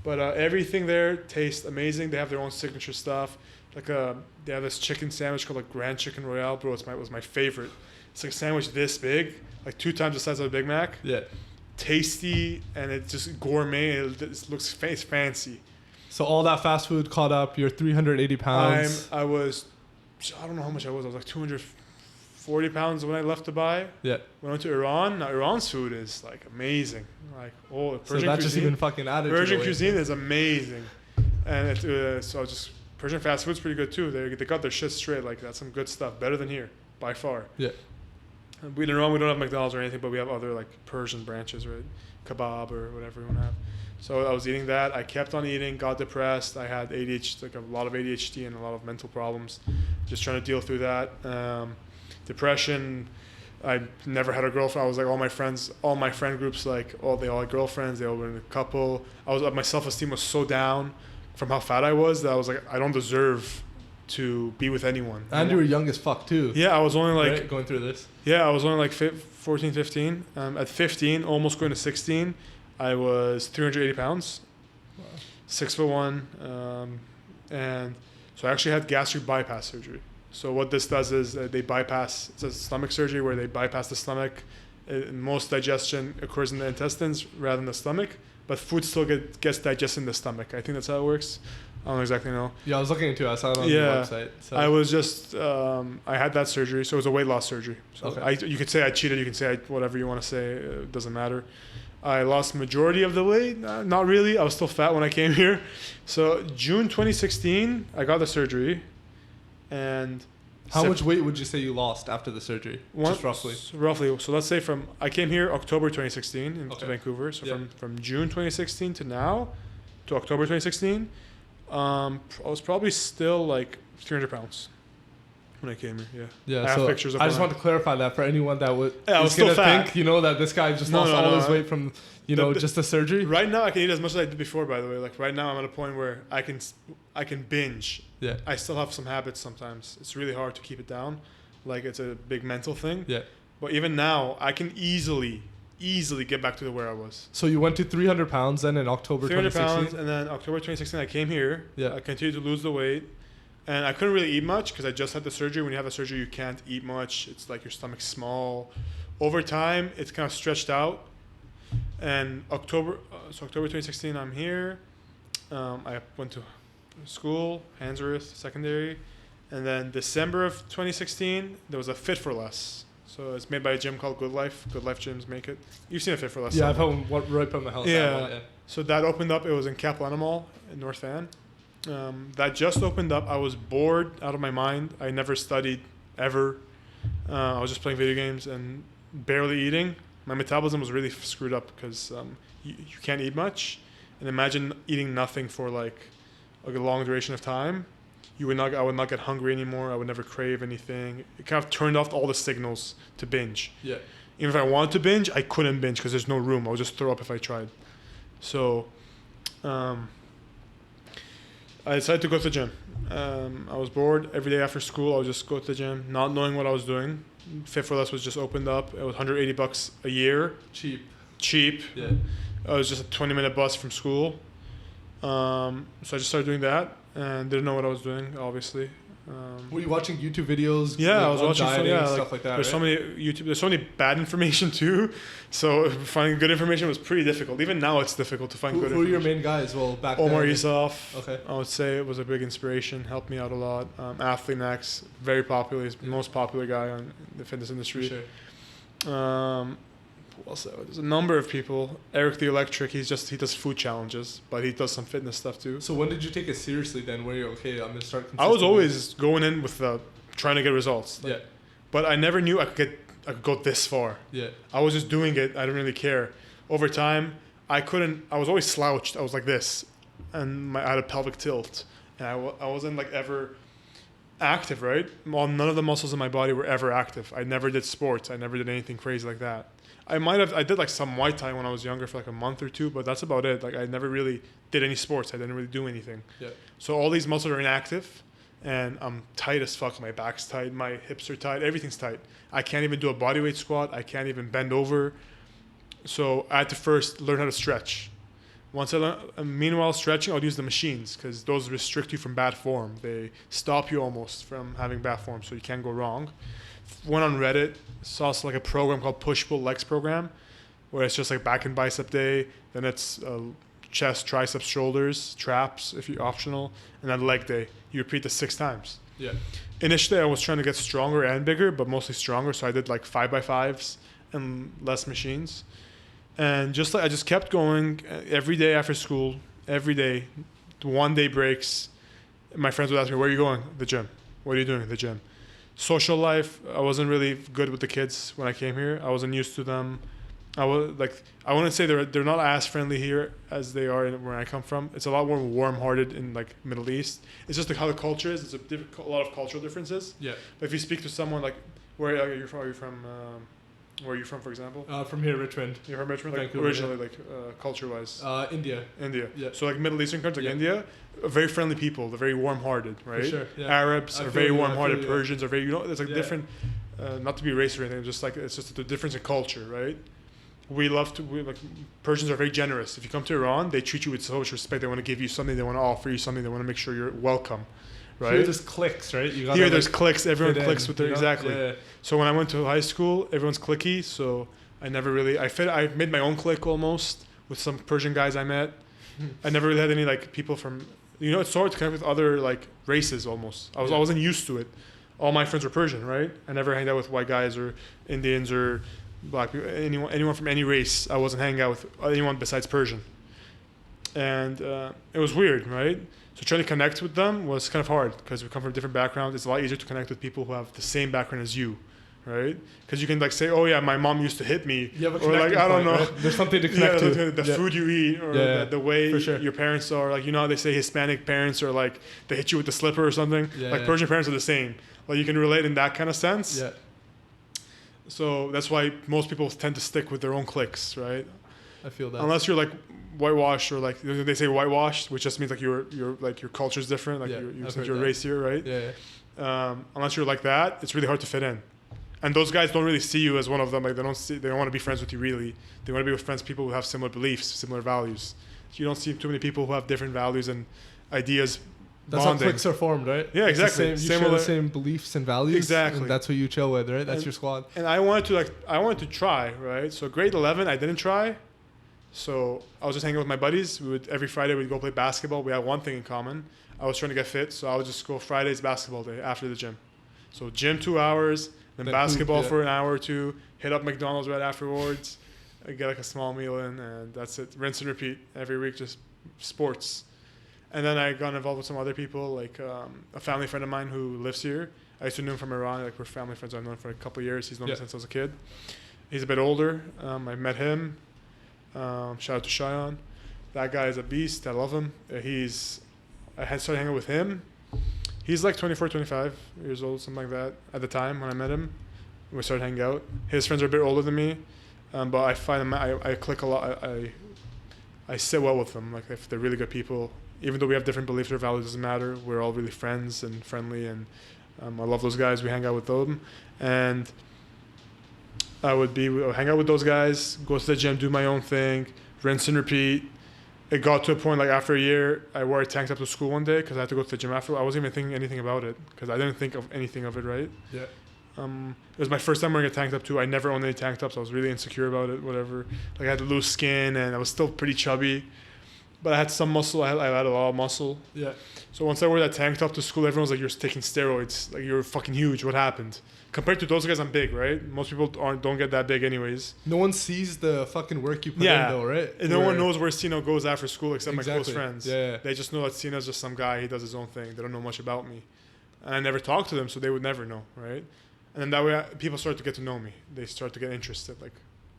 But everything there tastes amazing. They have their own signature stuff. Like they have this chicken sandwich called like Grand Chicken Royale, bro. It was my favorite. It's like a sandwich this big, like 2 times the size of a Big Mac. Yeah. Tasty, and it's just gourmet. It looks fancy. So all that fast food caught up. You're 380 pounds. I don't know how much I was. I was like 240 pounds when I left Dubai. Yeah. When I went to Iran. Now Iran's food is like amazing. Like Persian so that just even fucking added. Persian cuisine is amazing, and Persian fast food's pretty good too. They got their shit straight. Like that's some good stuff. Better than here by far. Yeah. In Iran we don't have McDonald's or anything, but we have other like Persian branches, right? Kebab or whatever you want to have. So I was eating that. I kept on eating. Got depressed. I had ADHD, like a lot of ADHD and a lot of mental problems. Just trying to deal through that. Depression. I never had a girlfriend. I was like all my friend groups, like they all had girlfriends. They all were in a couple. My self-esteem was so down from how fat I was that I was like, I don't deserve to be with anyone. And you were young as fuck too. Yeah, I was only like... Right? Going through this? Yeah, I was only like 14, 15. At 15, almost going to 16, I was 380 pounds. Wow. 6'1". And so I actually had gastric bypass surgery. So what this does is it's a stomach surgery where they bypass the stomach. Most digestion occurs in the intestines rather than the stomach, but food still gets digested in the stomach. I think that's how it works. I don't exactly know. Yeah, I was looking into it. I saw it on the website. So. I was just, I had that surgery. So it was a weight loss surgery. So okay. You could say I cheated. You can say whatever you want to say. It doesn't matter. I lost majority of the weight. Not really. I was still fat when I came here. So June 2016, I got the surgery. And how much weight would you say you lost after the surgery? Just roughly. Roughly. So let's say I came here October 2016 to Vancouver. So from June 2016 to now, to October 2016, I was probably still like 300 pounds when I came here. Yeah. Yeah. So pictures of I just want to clarify that for anyone that would I was still fat. Think, that this guy just lost all his weight from, just the surgery. Right now I can eat as much as I did before, by the way. Like right now I'm at a point where I can binge. Yeah. I still have some habits sometimes. It's really hard to keep it down. Like it's a big mental thing. Yeah. But even now I can easily get back to where I was. So you went to 300 pounds then in October 2016? 300 pounds, and then October 2016 I came here. Yeah. I continued to lose the weight. And I couldn't really eat much because I just had the surgery. When you have a surgery, you can't eat much. It's like your stomach's small. Over time, it's kind of stretched out. And October 2016, I'm here. I went to school, Handsworth Secondary. And then December of 2016, there was a Fit for Less. So it's made by a gym called Good Life. Good Life gyms make it. You've seen a Fit for Less. Yeah, I've had one right from the house. Yeah. So that opened up. It was in Capilano Mall in North Van. That just opened up. I was bored out of my mind. I never studied ever. I was just playing video games and barely eating. My metabolism was really screwed up because you can't eat much. And imagine eating nothing for like a long duration of time. I would not get hungry anymore. I would never crave anything. It kind of turned off all the signals to binge. Yeah. Even if I wanted to binge, I couldn't binge because there's no room. I would just throw up if I tried. So I decided to go to the gym. I was bored. Every day after school, I would just go to the gym, not knowing what I was doing. Fit for Less was just opened up. It was $180 a year. Cheap. Yeah. It was just a 20-minute bus from school. So I just started doing that and didn't know what I was doing, obviously. Were you watching YouTube videos? Yeah, like, I was watching stuff like that. There's right? so many YouTube. There's so many bad information too. So finding good information was pretty difficult. Even now, it's difficult to find good Who are information. your main guys? Well, back Omar then. Yusuf. Okay. I would say it was a big inspiration. Helped me out a lot. Athlete Next, very popular. He's the most popular guy in the fitness industry. For sure. Who else? There's a number of people. Eric the Electric. He does food challenges, but he does some fitness stuff too. So when did you take it seriously then? Where you're okay, I'm gonna start. I was always going in with trying to get results. Yeah. But I never knew I could go this far. Yeah. I was just doing it. I didn't really care. Over time, I was always slouched. I was like this, and I had a pelvic tilt, and I wasn't like ever active, right? Well, none of the muscles in my body were ever active. I never did sports. I never did anything crazy like that. I did like some Muay Thai when I was younger for like a month or two, but that's about it. Like I never really did any sports. I didn't really do anything. Yeah. So all these muscles are inactive, and I'm tight as fuck. My back's tight, my hips are tight, everything's tight. I can't even do a bodyweight squat. I can't even bend over. So I had to first learn how to stretch. Once I learned, meanwhile stretching, I'll use the machines because those restrict you from bad form. They stop you almost from having bad form, so you can't go wrong. Went on Reddit, saw like a program called Push Pull Legs program, where it's just like back and bicep day, then it's chest, triceps, shoulders, traps if you're optional, and then leg day. You repeat this 6 times. Yeah. Initially, I was trying to get stronger and bigger, but mostly stronger, so I did like 5x5s and less machines. And I just kept going every day after school, every day, 1 day breaks. My friends would ask me, where are you going? The gym. What are you doing? The gym. Social life, I wasn't really good with the kids when I came here. I wasn't used to them. I wouldn't say they're not as friendly here as they are where I come from. It's a lot more warm-hearted in like Middle East. It's just like how the culture is. It's a lot of cultural differences. Yeah. But if you speak to someone like, where are you from? Where are you from, for example? From here, Richmond. You're from Richmond, like Vancouver, originally, like culture-wise. India. Yeah. So like Middle Eastern countries, like India, very friendly people. They're very warm-hearted, right? For sure. Yeah. Arabs are very warm-hearted. Persians are very, there's like Yeah. different. Not to be racist or anything, just like it's just the difference in culture, right? Persians are very generous. If you come to Iran, they treat you with so much respect. They want to give you something. They want to offer you something. They want to make sure you're welcome, right? Here there's cliques, right? You gotta, Here there's cliques. Everyone clicks with their exactly. Yeah. So when I went to high school, everyone's cliquey. So I never really I made my own clique almost with some Persian guys I met. I never really had any like people from it's hard to connect with other like races almost. I wasn't used to it. All my friends were Persian, right? I never hanged out with white guys or Indians or black people, anyone from any race. I wasn't hanging out with anyone besides Persian. And it was weird, right? So trying to connect with them was kind of hard because we come from different backgrounds. It's a lot easier to connect with people who have the same background as you, right? Because you can like say, oh yeah, my mom used to hit me. You have a or like, I don't know. Right? There's something to connect to. The food you eat or the way your parents are. Like, how they say Hispanic parents are like, they hit you with the slipper or something. Persian parents are the same. Like you can relate in that kind of sense. Yeah. So that's why most people tend to stick with their own cliques, right? I feel that. Unless you're like whitewashed or like they say whitewashed, which just means like your culture is different, like you're race here, right? Yeah. Unless you're like that, it's really hard to fit in. And those guys don't really see you as one of them. Like they don't want to be friends with you really. They want to be with people who have similar beliefs, similar values. You don't see too many people who have different values and ideas. That's bonding. how cliques are formed, right? Yeah, exactly. You share the same beliefs and values. Exactly. And that's what you chill with, right? That's your squad. And I wanted to try, right? So grade 11, I didn't try. So I was just hanging with my buddies. Every Friday we'd go play basketball. We had one thing in common. I was trying to get fit, so I would just go Fridays basketball day after the gym. So gym 2 hours, then basketball for an hour or two. Hit up McDonald's right afterwards. I get like a small meal in, and that's it. Rinse and repeat every week, just sports. And then I got involved with some other people, like a family friend of mine who lives here. I used to know him from Iran. Like we're family friends. I've known him for a couple of years. He's known me since I was a kid. He's a bit older. I met him. Shout out to Cheyenne. That guy is a beast. I love him. I had started hanging out with him. He's like 24, 25 years old, something like that at the time when I met him. We started hanging out. His friends are a bit older than me, but I find him, I click a lot. I sit well with them. Like if they're really good people, even though we have different beliefs or values, doesn't matter. We're all really friends and friendly, and I love those guys. We hang out with them, and I would hang out with those guys, go to the gym, do my own thing, rinse and repeat. It got to a point like after a year, I wore a tank top to school one day because I had to go to the gym after. I wasn't even thinking anything about it because I didn't think of anything of it, right? Yeah. It was my first time wearing a tank top too. I never owned any tank tops. I was really insecure about it, whatever. Like I had loose skin and I was still pretty chubby, but I had some muscle. I had a lot of muscle. Yeah. So once I wore that tank top to school, everyone was like, "You're taking steroids. Like you're fucking huge. What happened?" Compared to those guys, I'm big, right? Most people don't get that big anyways. No one sees the fucking work you put in though, right? And no one knows where Sina goes after school except my close friends. Yeah. They just know that Sina's just some guy. He does his own thing. They don't know much about me. And I never talked to them, so they would never know, right? And then that way, people start to get to know me. They start to get interested. Like,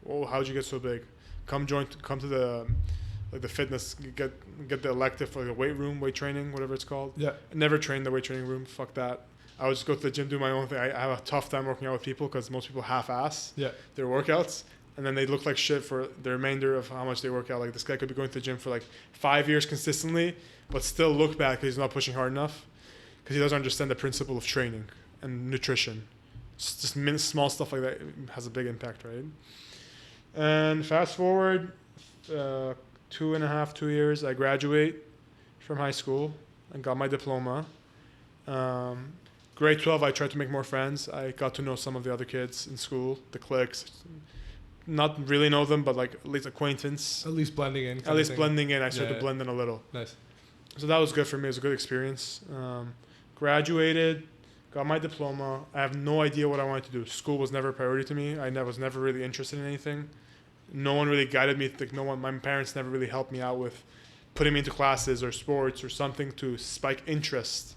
oh, how'd you get so big? Come to the fitness, get the elective for the weight training, whatever it's called. Yeah. I never trained the weight training room. Fuck that. I would just go to the gym, do my own thing. I have a tough time working out with people because most people half-ass their workouts. And then they look like shit for the remainder of how much they work out. Like this guy could be going to the gym for like 5 years consistently, but still look bad because he's not pushing hard enough because he doesn't understand the principle of training and nutrition. Just small stuff like that has a big impact, right? And fast forward 2 years, I graduate from high school and got my diploma. Grade 12, I tried to make more friends. I got to know some of the other kids in school, the cliques. Not really know them, but like at least acquaintance. At least blending in. I started to blend in a little. Nice. So that was good for me. It was a good experience. Graduated, got my diploma. I have no idea what I wanted to do. School was never a priority to me. I was never really interested in anything. No one really guided me. My parents never really helped me out with putting me into classes or sports or something to spike interest.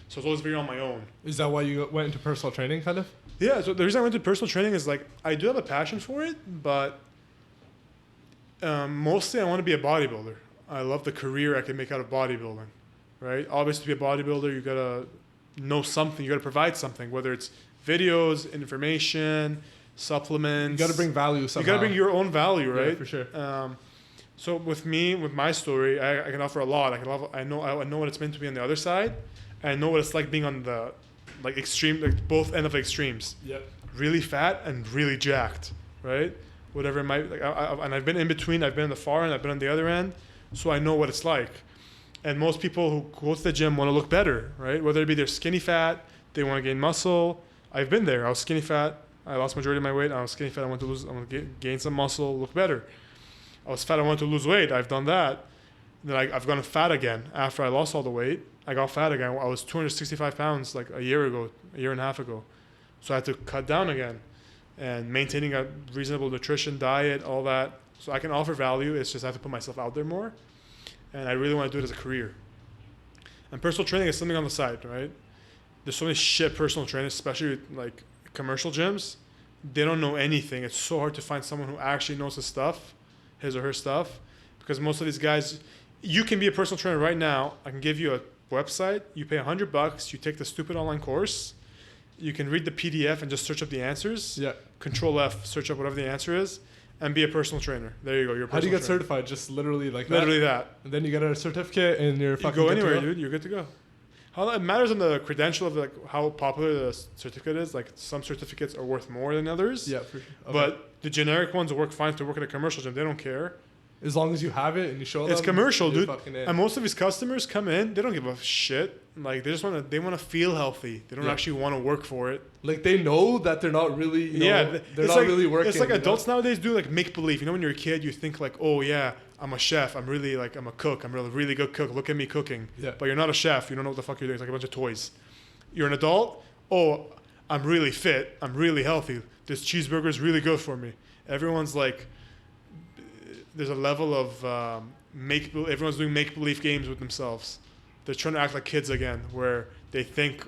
So I was always very on my own. Is that why you went into personal training, kind of? Yeah, so the reason I went to personal training is like I do have a passion for it, but mostly I want to be a bodybuilder. I love the career I can make out of bodybuilding, right? Obviously, to be a bodybuilder, you gotta know something. You gotta provide something, whether it's videos, information, supplements. You gotta bring value somehow. You gotta bring your own value, right? Yeah, for sure. So with me, with my story, I can offer a lot. I know what it's meant to be on the other side. I know what it's like being on the like extreme, like both end of the extremes. Yep. Really fat and really jacked, right? Whatever it might. Like, and I've been in between. I've been on the far end. I've been on the other end. So I know what it's like. And most people who go to the gym want to look better, right? Whether it be they're skinny fat, they want to gain muscle. I've been there. I was skinny fat. I lost majority of my weight. I was skinny fat. I want to gain some muscle, look better. I was fat. I want to lose weight. I've done that. Then I've gone fat again after I lost all the weight. I got fat again. I was 265 pounds like a year and a half ago. So I had to cut down again and maintaining a reasonable nutrition, diet, all that. So I can offer value. It's just I have to put myself out there more. And I really want to do it as a career. And personal training is something on the side, right? There's so many shit personal trainers, especially like commercial gyms. They don't know anything. It's so hard to find someone who actually knows his or her stuff. Because most of these guys, you can be a personal trainer right now. I can give you a website. You pay $100. You take the stupid online course. You can read the PDF and just search up the answers. Yeah. Control F, search up whatever the answer is, and be a personal trainer. There you go. You're a personal How do you get trainer. certified? Just literally like Literally that. And then you get a certificate and you're fucking You go good to anywhere, go? dude. You're good to go. It matters on the credential of like how popular the certificate is. Like some certificates are worth more than others. Yeah, for sure. Okay. But the generic ones work fine to work at a commercial gym. They don't care. As long as you have it and you show them. It's commercial, dude. Fucking in. And most of these customers come in, they don't give a shit. Like they want to feel healthy. They don't actually want to work for it. Like they know that they're not really. They're not really working. It's like adults nowadays do like make believe. You know, when you're a kid, you think like, oh yeah, I'm a chef. I'm a cook. I'm a really good cook. Look at me cooking. Yeah. But you're not a chef. You don't know what the fuck you're doing. It's like a bunch of toys. You're an adult. Oh, I'm really fit. I'm really healthy. This cheeseburger is really good for me. Everyone's like, there's a level of everyone's doing make-believe games with themselves. They're trying to act like kids again, where they think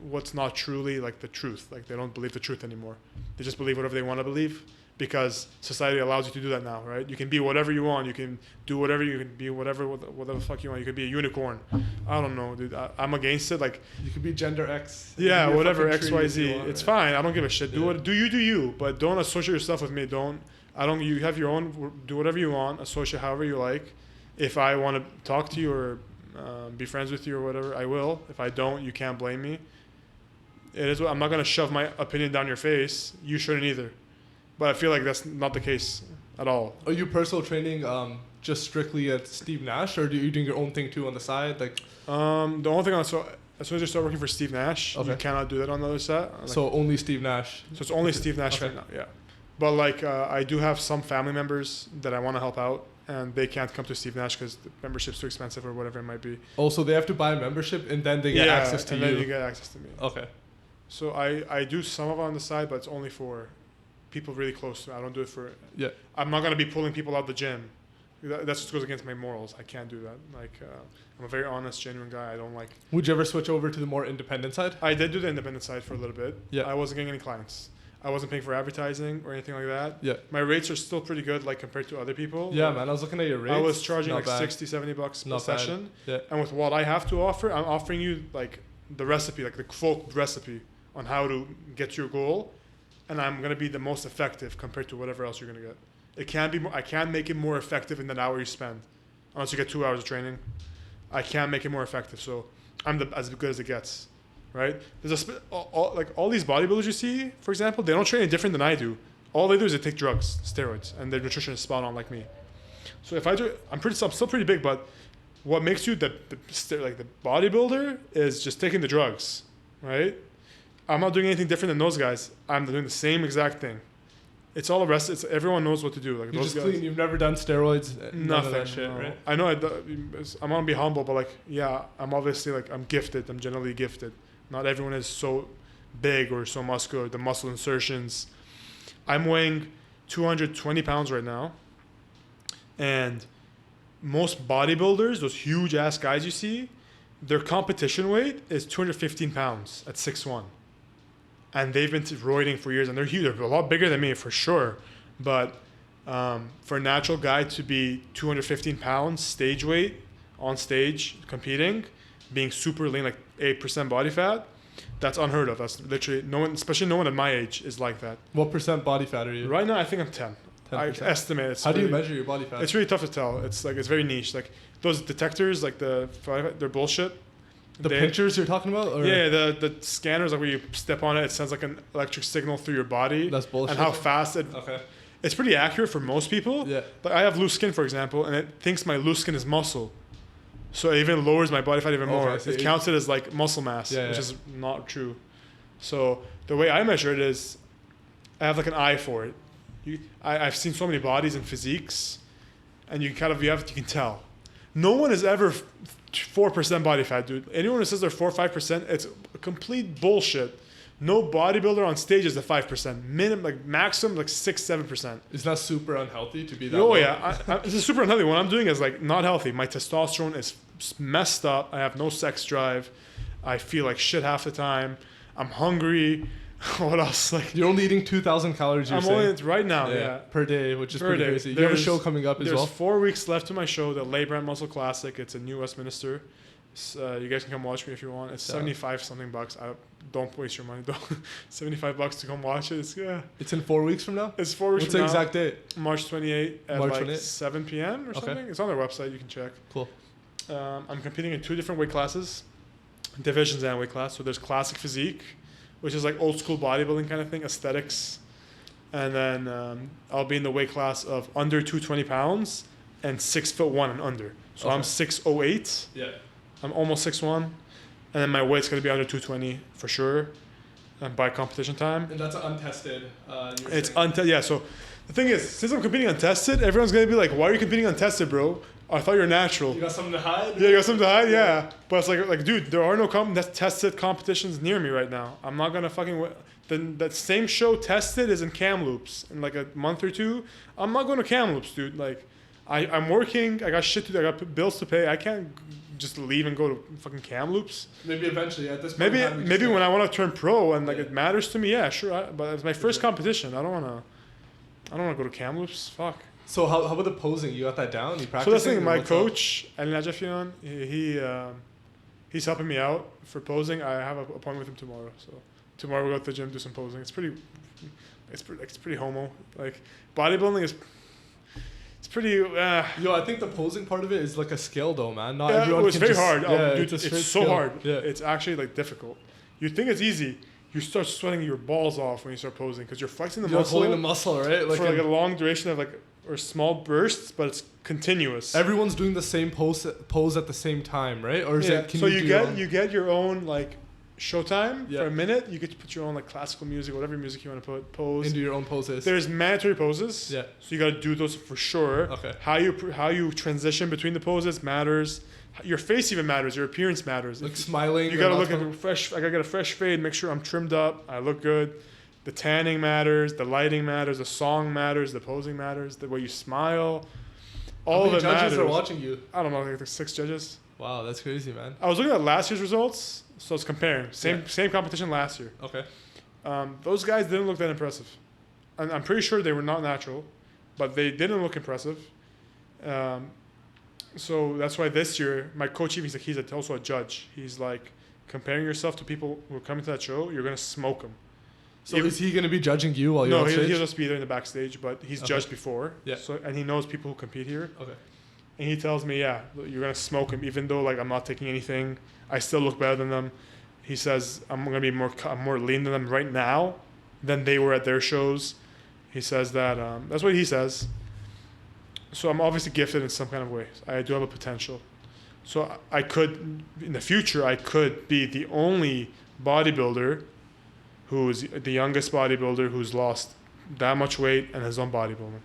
what's not truly like the truth. Like they don't believe the truth anymore. They just believe whatever they want to believe because society allows you to do that now, right? You can be whatever you want. You can do whatever. You can be whatever the fuck you want. You could be a unicorn. I don't know, dude. I'm against it. Like you could be gender X. Yeah, whatever X, Y, Z. Want, it's right? fine. I don't give a shit. Do you, but don't associate yourself with me. Don't I don't. You have your own. Do whatever you want. Associate however you like. If I want to talk to you or be friends with you or whatever, I will. If I don't, you can't blame me. It is. I'm not gonna shove my opinion down your face. You shouldn't either. But I feel like that's not the case at all. Are you personal training just strictly at Steve Nash, or are you doing your own thing too on the side? Like, The only thing as soon as you start working for Steve Nash, Okay. you cannot do that on the other side. Like, so only Steve Nash. so it's only Steve Nash Okay. right now. Yeah. But like I do have some family members that I want to help out, and they can't come to Steve Nash because the membership's too expensive or whatever it might be. Also, they have to buy a membership and then they get access to and you. then you get access to me. Okay. So I do some of it on the side, but it's only for people really close to me. I don't do it for. Yeah. I'm not gonna be pulling people out the gym. That just goes against my morals. I can't do that. Like I'm a very honest, genuine guy. I don't like. Would you ever switch over to the more independent side? I did do the independent side for a little bit. Yeah. I wasn't getting any clients. I wasn't paying for advertising or anything like that. Yeah. My rates are still pretty good, like compared to other people. Yeah, man. I was looking at your rates. I was charging Not like bad. 60, 70 bucks per Not bad. session. Yeah. And with what I have to offer, I'm offering you like the recipe, like the full recipe on how to get to your goal. And I'm going to be the most effective compared to whatever else you're going to get. It can be more, I can't make it more effective in that hour you spend. Unless you get 2 hours of training. I can't make it more effective. So I'm as good as it gets. Right? There's all these bodybuilders you see, for example, they don't train any different than I do. All they do is they take drugs, steroids, and their nutrition is spot on like me. So if I do, I'm still pretty big, but what makes you the bodybuilder is just taking the drugs, right? I'm not doing anything different than those guys. I'm doing the same exact thing. It's all the rest. It's everyone knows what to do. Like You're those just guys, clean. You've never done steroids. None nothing. of that shit, no. right? I know. I'm gonna be humble, but like, yeah, I'm obviously like I'm gifted. I'm generally gifted. Not everyone is so big or so muscular. The muscle insertions. I'm weighing 220 pounds right now, and most bodybuilders, those huge ass guys you see, their competition weight is 215 pounds at 6'1". And they've been roiding for years, and they're huge. They're a lot bigger than me for sure. But for a natural guy to be 215 pounds stage weight on stage competing, being super lean, like 8% body fat, that's unheard of. That's literally no one, especially no one at my age, is like that. What percent body fat are you? Right now, I think I'm 10. 10%. I estimate. It's How do you really- measure your body fat? It's really tough to tell. It's very niche. Like those detectors, like they're bullshit. The pinchers you're talking about? Or? Yeah, the scanners, like where you step on it, it sends like an electric signal through your body. That's bullshit. And how fast it. Okay. It's pretty accurate for most people. Yeah. But I have loose skin, for example, and it thinks my loose skin is muscle. So it even lowers my body fat even more. Okay, so It counts it as like muscle mass, Yeah, which yeah. is not true. So the way I measure it is, I have like an eye for it. I've seen so many bodies and physiques, and you can tell. No one is ever 4% body fat, dude. Anyone who says they're 4 or 5%, it's complete bullshit. No bodybuilder on stage is the 5%. Minimum, like maximum, like 6-7%. It's not super unhealthy to be that Oh low. yeah, this is super unhealthy. What I'm doing is like not healthy. My testosterone is messed up. I have no sex drive. I feel like shit half the time. I'm hungry. What else? Like You're only eating 2,000 calories. You're I'm saying. only right now. Yeah. Per day, which is Per pretty day. crazy. You have a There's- show coming up as There's well. 4 weeks left to my show, the Brand Muscle Classic. It's in New Westminster. You guys can come watch me if you want. It's Yeah. 75 something bucks. Don't waste your money. Don't. $75 to come watch it. It's in 4 weeks from now. It's 4 weeks What's from the now. exact date? March 28 at March like 28? 7 p.m. or Okay. something. It's on their website. You can check. Cool. I'm competing in 2 different weight classes, divisions and weight class. So there's classic physique, which is like old school bodybuilding kind of thing, aesthetics. And then I'll be in the weight class of under 220 pounds and 6'1" and under. So Okay. I'm 6'08". Yeah. I'm almost 6'1", and then my weight's gonna be under 220 for sure, by competition time. And that's untested. It's yeah. So the thing is, since I'm competing untested, everyone's gonna be like, "Why are you competing untested, bro? I thought you're natural." You got something to hide? Yeah, you got something to hide. Yeah, but it's like, dude, there are no tested competitions near me right now. I'm not gonna fucking. That same show tested is in Kamloops in like a month or 2. I'm not going to Kamloops, dude. Like, I'm working. I got shit to do. I got bills to pay. I can't just leave and go to fucking Kamloops. Maybe eventually. At this point, Maybe when I want to turn pro and like Yeah. it matters to me, yeah, sure. But it's my first competition. I don't wanna go to Kamloops. Fuck. So how about the posing? You got that down? You practicing? So that's the thing. or My what's up? coach, El Najafian, he's helping me out for posing. I have an appointment with him tomorrow. So tomorrow we'll go to the gym, do some posing. It's pretty. it's pretty homo. Like bodybuilding is. It's pretty. Yo, I think the posing part of it is like a skill, though, man. Not Yeah, everyone it's can very just, hard. Yeah, Dude, it's so skill. hard. Yeah. It's actually like difficult. You think it's easy. You start sweating your balls off when you start posing because you're flexing the You're muscle. holding the muscle, right? For like a long duration of like or small bursts, but it's continuous. Everyone's doing the same pose at the same time, right? Or is it? Can so you get your own like showtime Yeah. for a minute. You get to put your own like classical music, whatever music you want to pose. into your own poses? There's mandatory poses. Yeah. So you got to do those for sure. Okay. How you transition between the poses matters. Your face even matters. Your appearance matters. Like smiling. You gotta look at fresh. I gotta get a fresh fade. Make sure I'm trimmed up. I look good. The tanning matters. The lighting matters. The song matters. The posing matters. The way you smile. All of it judges matters. are watching you? I don't know, like 6 judges. Wow, that's crazy, man. I was looking at last year's results, so I was comparing. Same competition last year. Okay. Those guys didn't look that impressive. And I'm pretty sure they were not natural, but they didn't look impressive. So that's why this year, my coach, he's also a judge. He's like, comparing yourself to people who are coming to that show, you're going to smoke them. So is he going to be judging you while you're on stage? No, he'll just be there in the backstage, but he's judged before. Yeah. So, and he knows people who compete here. Okay. And he tells me, yeah, you're going to smoke him, even though like I'm not taking anything. I still look better than them. He says, I'm going to be more lean than them right now than they were at their shows. He says that, that's what he says. So I'm obviously gifted in some kind of way. I do have a potential. So I could, in the future, I could be the only bodybuilder who's the youngest bodybuilder who's lost that much weight and has done bodybuilding.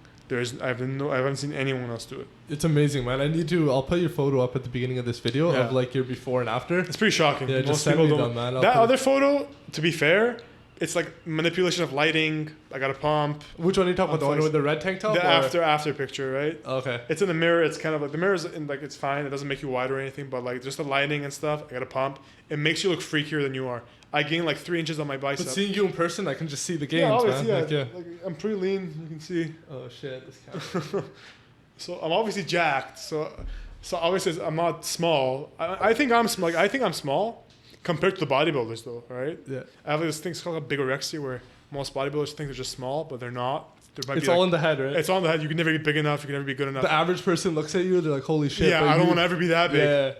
I haven't seen anyone else do it. It's amazing, man. I'll put your photo up at the beginning of this video of like your before and after. It's pretty shocking. Yeah, just send me them, man. That other photo, to be fair, it's like manipulation of lighting. I got a pump. Which one are you talking about? The one with the red tank top? The after picture, right? Okay. It's in the mirror. It's kind of like the mirror's in like it's fine. It doesn't make you wide or anything, but like just the lighting and stuff. I got a pump. It makes you look freakier than you are. I gained like 3 inches on my bicep. But seeing you in person, I can just see the gains, man. Like, I'm pretty lean. You can see. Oh shit! This camera. So I'm obviously jacked. So obviously I'm not small. I think I'm small. Like, I think I'm small compared to the bodybuilders, though. Right? Yeah. I have this thing called bigorexia, where most bodybuilders think they're just small, but they're not. It's all in the head, right? It's all in the head. You can never be big enough. You can never be good enough. The average person looks at you, they're like, "Holy shit!" Yeah, I don't want to ever be that big. Yeah.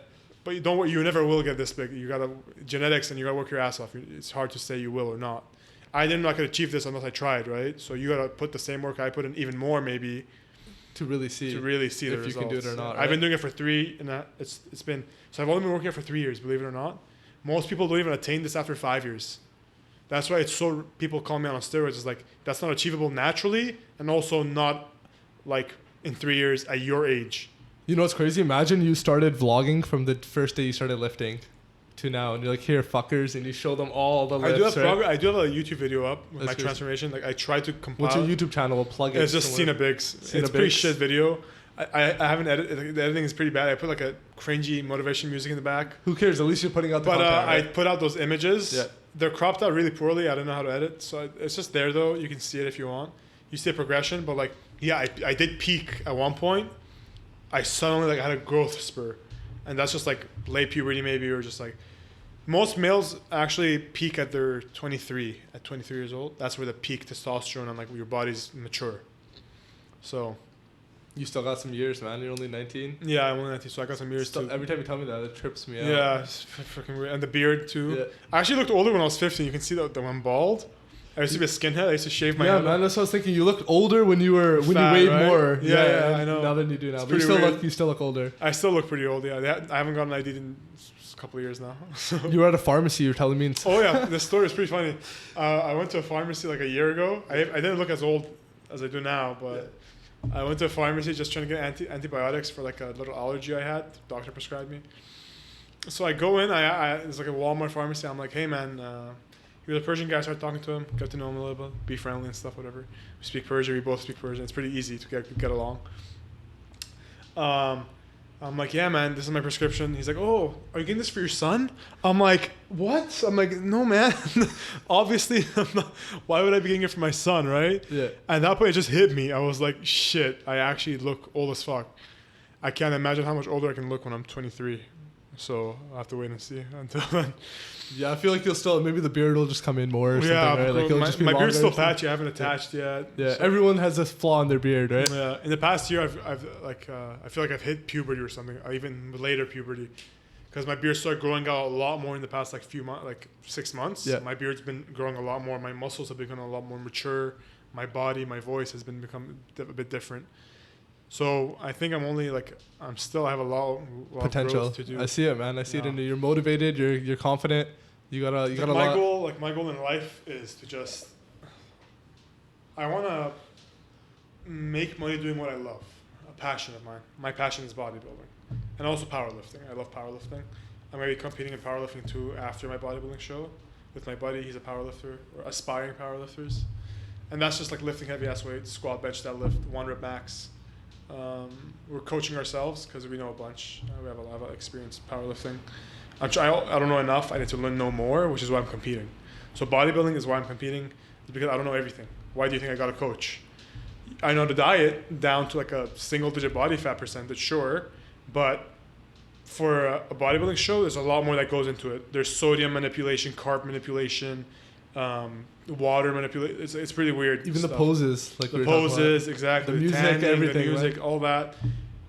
But you don't. You never will get this big. You gotta genetics, and you gotta work your ass off. It's hard to say you will or not. I didn't not gonna achieve this unless I tried, right? So you gotta put the same work I put in, even more maybe, to really see the results. if you can do it or not. I've right? been doing it for 3, and it's been. So I've only been working it for 3 years. Believe it or not, most people don't even attain this after 5 years. That's why it's so. People call me on steroids. It's like that's not achievable naturally, and also not like in 3 years at your age. You know what's crazy? Imagine you started vlogging from the first day you started lifting to now, and you're like, "Here, fuckers," and you show them all the lifts. I do have a YouTube video up with That's my crazy. transformation. Like I tried to compile. What's your YouTube channel? We'll plug it. It's just Sina Biggs. It's a pretty shit video. I haven't edited. The editing is pretty bad. I put like a cringy motivation music in the back. Who cares? At least you're putting out the content. I Right? put out those images. Yeah. They're cropped out really poorly. I don't know how to edit. So it's just there though. You can see it if you want. You see a progression, but like, yeah, I did peak at one point. I suddenly like had a growth spur, and that's just like late puberty maybe, or just like most males actually peak at their 23 years old. That's where the peak testosterone and like your body's mature. So You still got some years, man. You're only 19. yeah, I'm only 19, so I got some years too. Every time you tell me that, it trips me out. Yeah, it's freaking weird. And the beard too. Yeah. I actually looked older when I was 15. You can see that I'm bald. I used to be a skinhead. I used to shave my Yeah, head. man. That's what I was thinking. You looked older when you Fat, weighed right? more. Yeah, I know. Now than you do now. It's But you pretty weird. still look older. I still look pretty old. Yeah, I haven't gotten ID in a couple of years now. So. You were at a pharmacy. You were telling me. Oh yeah, this story is pretty funny. I went to a pharmacy like a year ago. I didn't look as old as I do now, but I went to a pharmacy just trying to get antibiotics for like a little allergy I had. The doctor prescribed me. So I go in. It's like a Walmart pharmacy. I'm like, hey man, you're the Persian guy. I start talking to him, get to know him a little bit, be friendly and stuff, whatever. We speak Persian. We both speak Persian. It's pretty easy to get along. I'm like, yeah, man, this is my prescription. He's like, oh, are you getting this for your son? I'm like, what? I'm like, no, man. Obviously, I'm not. Why would I be getting it for my son, right? Yeah. And that point, it just hit me. I was like, shit, I actually look old as fuck. I can't imagine how much older I can look when I'm 23. So I'll have to wait and see until then. Yeah, I feel like you'll still, maybe the beard will just come in more or something, Yeah, right? Like it'll just be my beard's longer still or something. patchy. I haven't attached yet. Yeah, so- everyone has a flaw in their beard, right? Yeah, in the past year, I've I feel like I've hit puberty or something, or even later puberty, because my beard started growing out a lot more in the past few months, like 6 months. Yeah. My beard's been growing a lot more. My muscles have become a lot more mature. My body, my voice has become a bit different. So I think I have a lot of Potential. growth to do. I see it, man. I see it Yeah. in you. You're motivated. You're confident. You got a lot. My goal in life is to just. I want to make money doing what I love, a passion of mine. My passion is bodybuilding, and also powerlifting. I love powerlifting. I'm going to be competing in powerlifting too after my bodybuilding show with my buddy. He's a powerlifter, or aspiring powerlifters, and that's just like lifting heavy ass weights, squat, bench, deadlift, 1 rep max. We're coaching ourselves because we know a bunch. We have a lot of experience powerlifting. I don't know enough. I need to know more, which is why I'm competing. So bodybuilding is why I'm competing, is because I don't know everything. Why do you think I got a coach? I know the diet down to like a single-digit body fat percentage, sure, but for a bodybuilding show, there's a lot more that goes into it. There's sodium manipulation, carb manipulation, water manipulation. It's pretty weird. Even stuff. the poses, like The we were talking poses, exactly. The music, tanning, everything, the music, right? all that.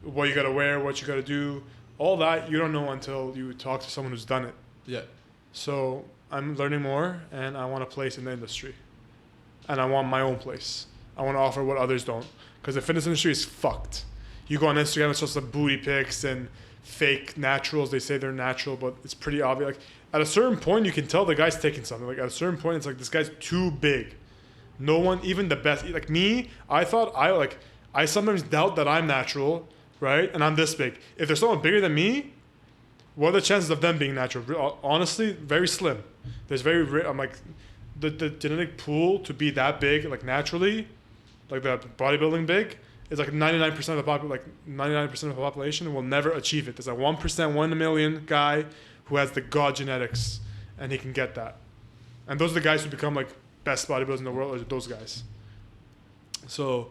What you gotta wear, what you gotta do, all that you don't know until you talk to someone who's done it. Yeah. So I'm learning more, and I want a place in the industry, and I want my own place. I want to offer what others don't, because the fitness industry is fucked. You go on Instagram, it's just like booty pics and fake naturals. They say they're natural, but it's pretty obvious. Like at a certain point, you can tell the guy's taking something. Like at a certain point, it's like this guy's too big. No one, even the best, like me, I sometimes doubt that I'm natural, right? And I'm this big. If there's someone bigger than me, what are the chances of them being natural? Honestly, very slim. There's I'm like, the genetic pool to be that big, like naturally, like the bodybuilding big, is like 99% of the 99% of the population will never achieve it. There's a 1%, 1 in a million guy who has the god genetics, and he can get that. And those are the guys who become like best bodybuilders in the world, are those guys. So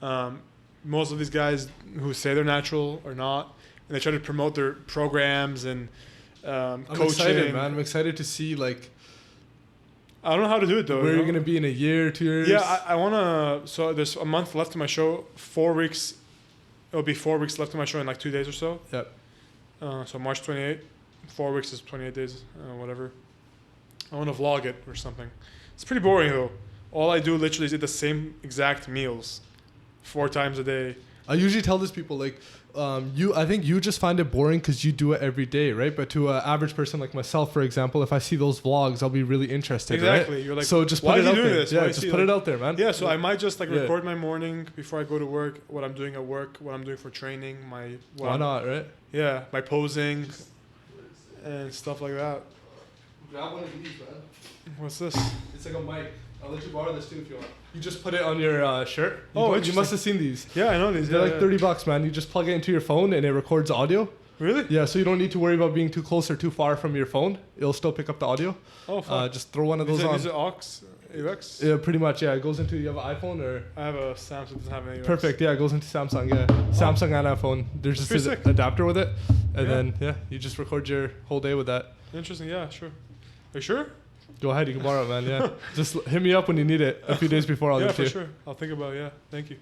most of these guys who say they're natural are not, and they try to promote their programs and I'm coaching. excited, man. I'm excited to see like I don't know how to do it though. where you're gonna be in a year, 2 years. Yeah, I wanna. So there's a month left to my show. 4 weeks. It'll be 4 weeks left to my show in like 2 days or so. Yep. So March 28th. 4 weeks is 28 days. Whatever. I want to vlog it or something. It's pretty boring though. All I do literally is eat the same exact meals, 4 times a day. I usually tell these people like, I think you just find it boring because you do it every day, right? But to an average person like myself, for example, if I see those vlogs, I'll be really interested. Exactly. Right? You're like, so just why put it are you out doing there. this? Yeah, Why just see, put it like- out there, man. Yeah, so I might just like Yeah. record my morning before I go to work, what I'm doing at work, what I'm doing for training, Why not, right? Yeah, my posing and stuff like that. Grab one of these, man. What's this? It's like a mic. I'll let you borrow this too if you want. You just put it on your shirt. Oh, you interesting. must have seen these. Yeah, I know these. They're Yeah, like yeah. $30, man. You just plug it into your phone and it records audio. Really? Yeah, so you don't need to worry about being too close or too far from your phone. It'll still pick up the audio. Oh, fuck. Just throw one of those on. Is it aux? AUX? Yeah, pretty much. Yeah, it goes into. You have an iPhone or? I have a Samsung. Doesn't have any AUX. Perfect. Yeah, it goes into Samsung. Yeah, Samsung and iPhone. There's just pretty an sick. adapter with it, and Yeah. then you just record your whole day with that. Interesting. Yeah, sure. Are you sure? Go ahead, you can borrow it, man. Yeah, just hit me up when you need it. A few days before I'll Yeah, give for it to you. sure. I'll think about it. Yeah, thank you.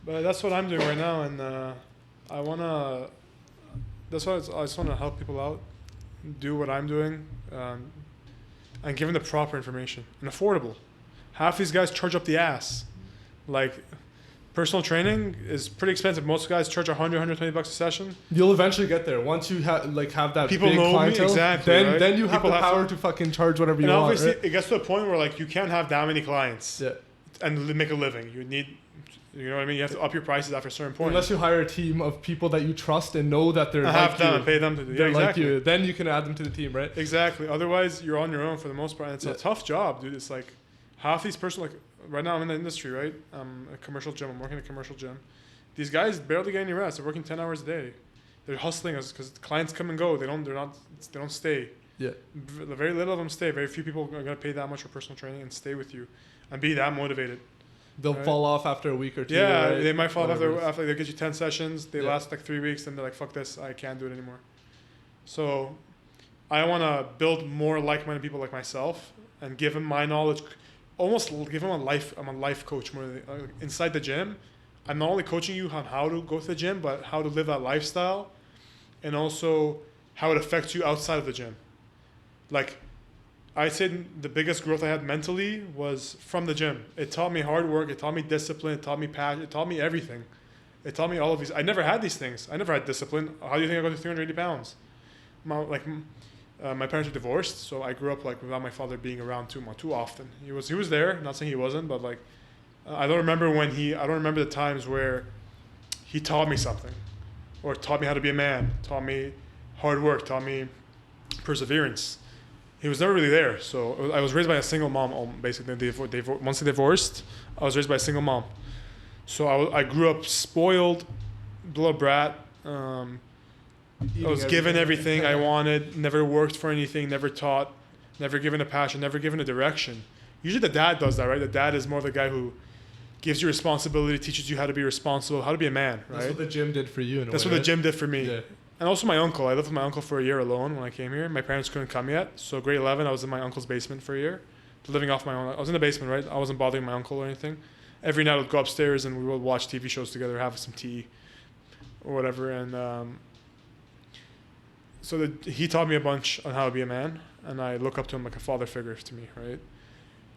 But that's what I'm doing right now, and I wanna. That's why I just wanna help people out, do what I'm doing, and give them the proper information and affordable. Half these guys charge up the ass, like. Personal training is pretty expensive. Most guys charge $100, $120 a session. You'll eventually get there once you have that People big know me, clientele. exactly, Then right? then you have People the have power to fucking charge whatever you And want. obviously, Right? it gets to a point where like you can't have that many clients Yeah. and make a living. You need, you know what I mean. You have to up your prices after a certain point. Unless you hire a team of people that you trust and know that they're I like have them you. and pay them to do. They're Yeah, like exactly. you. Then you can add them to the team, right? Exactly. Otherwise, you're on your own for the most part. And it's a tough job, dude. It's like half these person like right now I'm in the industry, right? I'm a commercial gym. I'm working at a commercial gym. These guys barely get any rest. They're working 10 hours a day. They're hustling us because clients come and go. They don't stay. Yeah. Very little of them stay. Very few people are gonna pay that much for personal training and stay with you, and be that motivated. They'll Right. fall off after a week or two. Yeah, right? they might fall off Whatever it is. after they get you 10 sessions. They Yeah. last like 3 weeks, and they're like, "Fuck this, I can't do it anymore." So I want to build more like-minded people like myself and give them my knowledge, almost give them a life. I'm a life coach more than, inside the gym. I'm not only coaching you on how to go to the gym, but how to live that lifestyle, and also how it affects you outside of the gym. Like, I said the biggest growth I had mentally was from the gym. It taught me hard work. It taught me discipline. It taught me passion. It taught me everything. It taught me all of these. I never had these things. I never had discipline. How do you think I got to 380 pounds? My parents were divorced, so I grew up like without my father being around too often. He was there. Not saying he wasn't, but like I don't remember the times where he taught me something, or taught me how to be a man, taught me hard work, taught me perseverance. He was never really there. So I was raised by a single mom. Basically, once they divorced, I was raised by a single mom. So I grew up spoiled, little brat. I was given everything I wanted. Never worked for anything. Never taught. Never given a passion. Never given a direction. Usually the dad does that, right? The dad is more the guy who gives you responsibility, teaches you how to be responsible, how to be a man, right? That's what the gym did for you. That's what the gym did for me. Yeah. And also my uncle. I lived with my uncle for a year alone when I came here. My parents couldn't come yet. So grade 11, I was in my uncle's basement for a year, living off my own. I was in the basement, right? I wasn't bothering my uncle or anything. Every night I would go upstairs and we would watch TV shows together, have some tea or whatever. And so he taught me a bunch on how to be a man. And I look up to him like a father figure to me, right?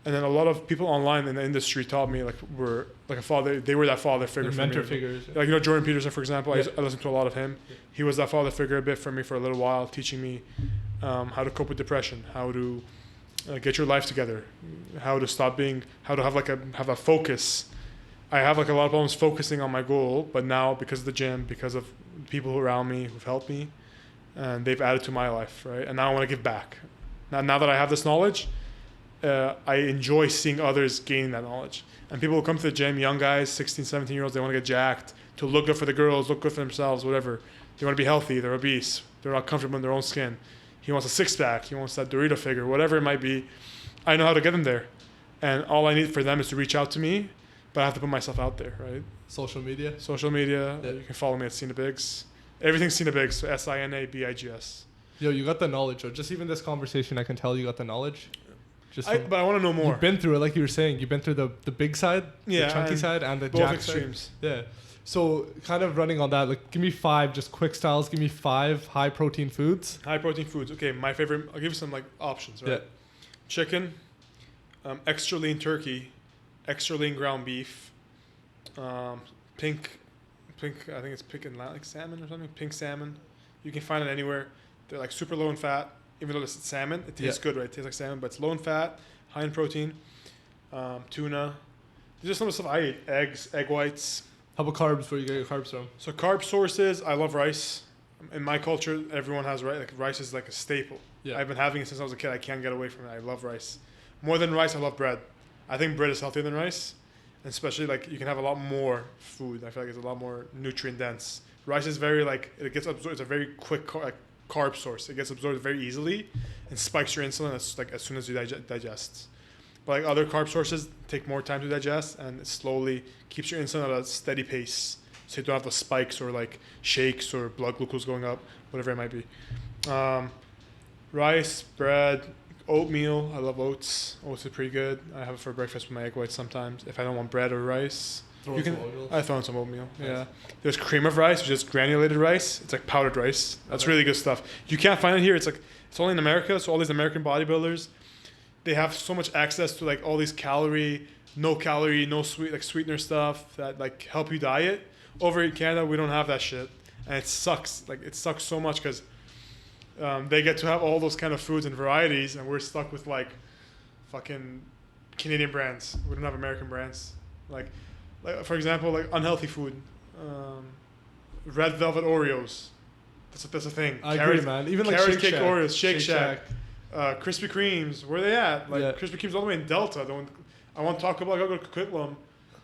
And then a lot of people online in the industry taught me were like a father. They were that father figure for mentor me. figures. Like, Jordan Peterson, for example. Yeah. I listened to a lot of him. Yeah. He was that father figure a bit for me for a little while, teaching me how to cope with depression, how to get your life together, how to have a focus. I have like a lot of problems focusing on my goal, but now because of the gym, because of people around me who've helped me, and they've added to my life, right? And now I want to give back. Now that I have this knowledge, I enjoy seeing others gain that knowledge. And people who come to the gym, young guys, 16, 17-year-olds, they want to get jacked, to look good for the girls, look good for themselves, whatever. They want to be healthy, they're obese, they're not comfortable in their own skin. He wants a six-pack, he wants that Dorito figure, whatever it might be. I know how to get them there. And all I need for them is to reach out to me, but I have to put myself out there, right? Social media. Yeah. You can follow me at Sina Biggs. Everything's Sina Biggs, so SINABIGS. Yo, you got the knowledge. Or just even this conversation, I can tell you got the knowledge. But I want to know more. You've been through it, like you were saying. You've been through the big side, the chunky side, and the both jack extremes. Side. Yeah. So kind of running on that, like give me 5 just quick styles. Give me 5 high protein foods. High protein foods. Okay, my favorite. I'll give you some like options, right? Yeah. Chicken, extra lean turkey, extra lean ground beef, pink. I think it's pink and like salmon or something. Pink salmon. You can find it anywhere. They're like super low in fat. Even though it's salmon, it tastes good, right? It tastes like salmon, but it's low in fat, high in protein. Tuna. These are some of the stuff I eat. Eggs, egg whites. How about carbs? Where you get your carbs from? So carb sources, I love rice. In my culture, everyone has rice. Like rice is like a staple. Yeah. I've been having it since I was a kid. I can't get away from it. I love rice. More than rice, I love bread. I think bread is healthier than rice. And especially like you can have a lot more food. I feel like it's a lot more nutrient dense. Rice is very like, it gets absorbed. It's a very quick carb source. It gets absorbed very easily and spikes your insulin as soon as you digest. But like other carb sources take more time to digest and it slowly keeps your insulin at a steady pace. So you don't have the spikes or like shakes or blood glucose going up, whatever it might be. Rice, bread, oatmeal. I love oats. Oats are pretty good. I have it for breakfast with my egg whites sometimes. If I don't want bread or rice, I throw in some oatmeal. Nice. Yeah. There's cream of rice, which is granulated rice. It's like powdered rice. That's really good stuff. You can't find it here. It's only in America. So all these American bodybuilders, they have so much access to like all these no calorie, no sweetener stuff that like help you diet. Over in Canada, we don't have that shit, and it sucks. Like it sucks so much because they get to have all those kind of foods and varieties, and we're stuck with like fucking Canadian brands. We don't have American brands. Like for example, like unhealthy food, red velvet Oreos. That's a thing. I agree, man. Even like carrot cake Shack. Oreos, Shake Shack. Krispy Kremes. Where are they at? Like Krispy Kremes all the way in Delta. I want Taco Bell. I gotta go to Coquitlam.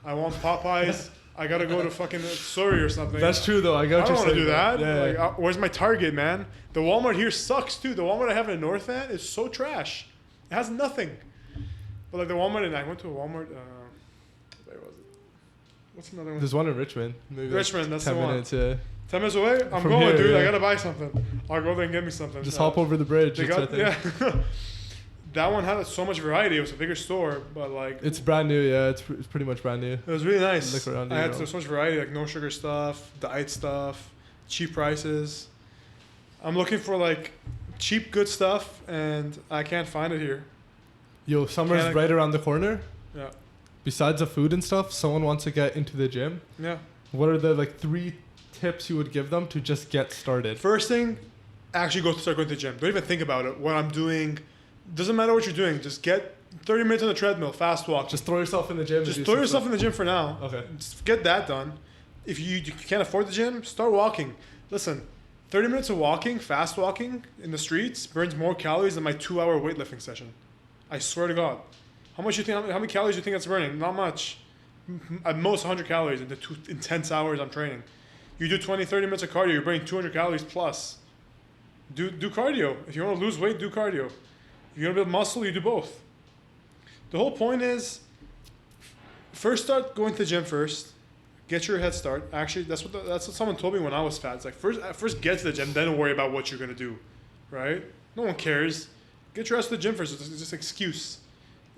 I want Popeyes. I gotta go to fucking Surrey or something. That's true though. I don't want to do that. Yeah. Like, where's my Target, man? The Walmart here sucks too. The Walmart I have in North Van is so trash. It has nothing. But like the Walmart, I went to a Walmart. Where was it? What's another one? There's one in Richmond. Maybe Richmond, that's 10 the one. minutes, 10 minutes away? I'm From going, here, dude. yeah. I gotta buy something. I'll go there and get me something. Just hop over the bridge. They got, yeah. That one had so much variety. It was a bigger store, but like it's brand new. Yeah, it's pretty much brand new. It was really nice. Look around I had so much variety, like no sugar stuff, diet stuff, cheap prices. I'm looking for like cheap, good stuff, and I can't find it here. Yo, summer's right around the corner. Yeah. Besides the food and stuff, someone wants to get into the gym. Yeah. What are the like 3 tips you would give them to just get started? First thing, actually start going to the gym. Don't even think about it. What I'm doing, doesn't matter what you're doing. Just get 30 minutes on the treadmill, fast walk. Just throw yourself in the gym. Just throw yourself in the gym for now. Okay. Just get that done. If you can't afford the gym, start walking. Listen, 30 minutes of walking, fast walking in the streets burns more calories than my 2-hour weightlifting session. I swear to God. How many calories do you think that's burning? Not much. At most 100 calories in the 2 intense hours I'm training. You do 20, 30 minutes of cardio, you're burning 200 calories plus. Do cardio. If you want to lose weight, do cardio. If you want to build muscle, you do both. The whole point is, first start going to the gym first. Get your head start. Actually, that's what someone told me when I was fat. It's like first get to the gym, then worry about what you're gonna do, right? No one cares. Get your ass to the gym first. It's just an excuse.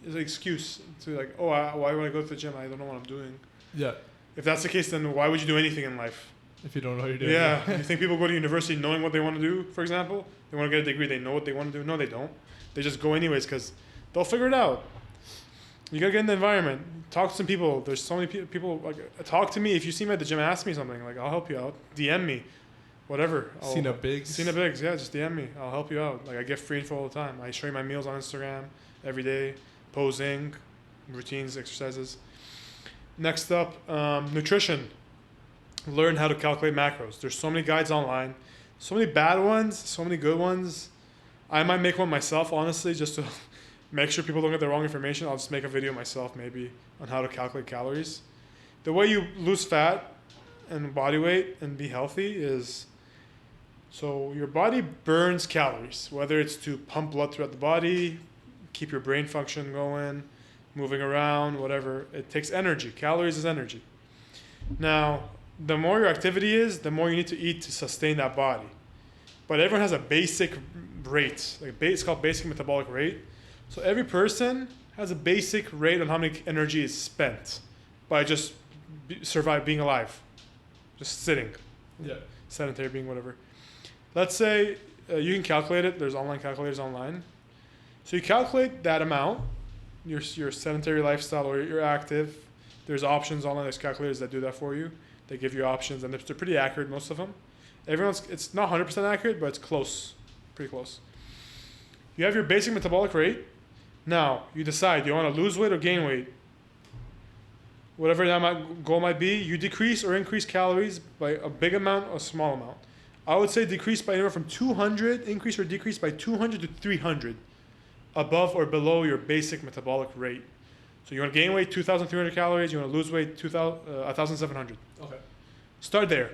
It's an excuse to like, oh, why would I go to the gym? I don't know what I'm doing. Yeah. If that's the case, then why would you do anything in life? If you don't know what you're doing. Yeah. You think people go to university knowing what they want to do, for example? They want to get a degree, they know what they want to do? No, they don't. They just go anyways because they'll figure it out. You got to get in the environment. Talk to some people. There's so many people. Like, talk to me. If you see me at the gym, ask me something. Like, I'll help you out. DM me. Whatever. Sina Biggs. Yeah, just DM me. I'll help you out. Like, I get free info all the time. I show you my meals on Instagram every day. Posing, routines, exercises. Next up, nutrition. Learn how to calculate macros. There's so many guides online. So many bad ones, so many good ones. I might make one myself, honestly, just to make sure people don't get the wrong information. I'll just make a video myself maybe on how to calculate calories. The way you lose fat and body weight and be healthy is, so your body burns calories, whether it's to pump blood throughout the body, keep your brain function going, moving around, whatever. It takes energy. Calories is energy. Now, the more your activity is, the more you need to eat to sustain that body. But everyone has a basic rate. It's called basic metabolic rate. So every person has a basic rate on how much energy is spent by just being alive, just sitting, sedentary being, whatever. Let's say you can calculate it. There's online calculators online. So you calculate that amount, your sedentary lifestyle or you're active. There's options online. There's calculators that do that for you. They give you options, and they're pretty accurate, most of them. It's not 100% accurate, but it's close, pretty close. You have your basic metabolic rate. Now, you decide, do you want to lose weight or gain weight? Whatever that goal might be, you decrease or increase calories by a big amount or a small amount. I would say decrease by anywhere from 200, increase or decrease by 200 to 300 above or below your basic metabolic rate. So you want to gain weight, 2,300 calories. You want to lose weight, 1,700. Okay. Start there.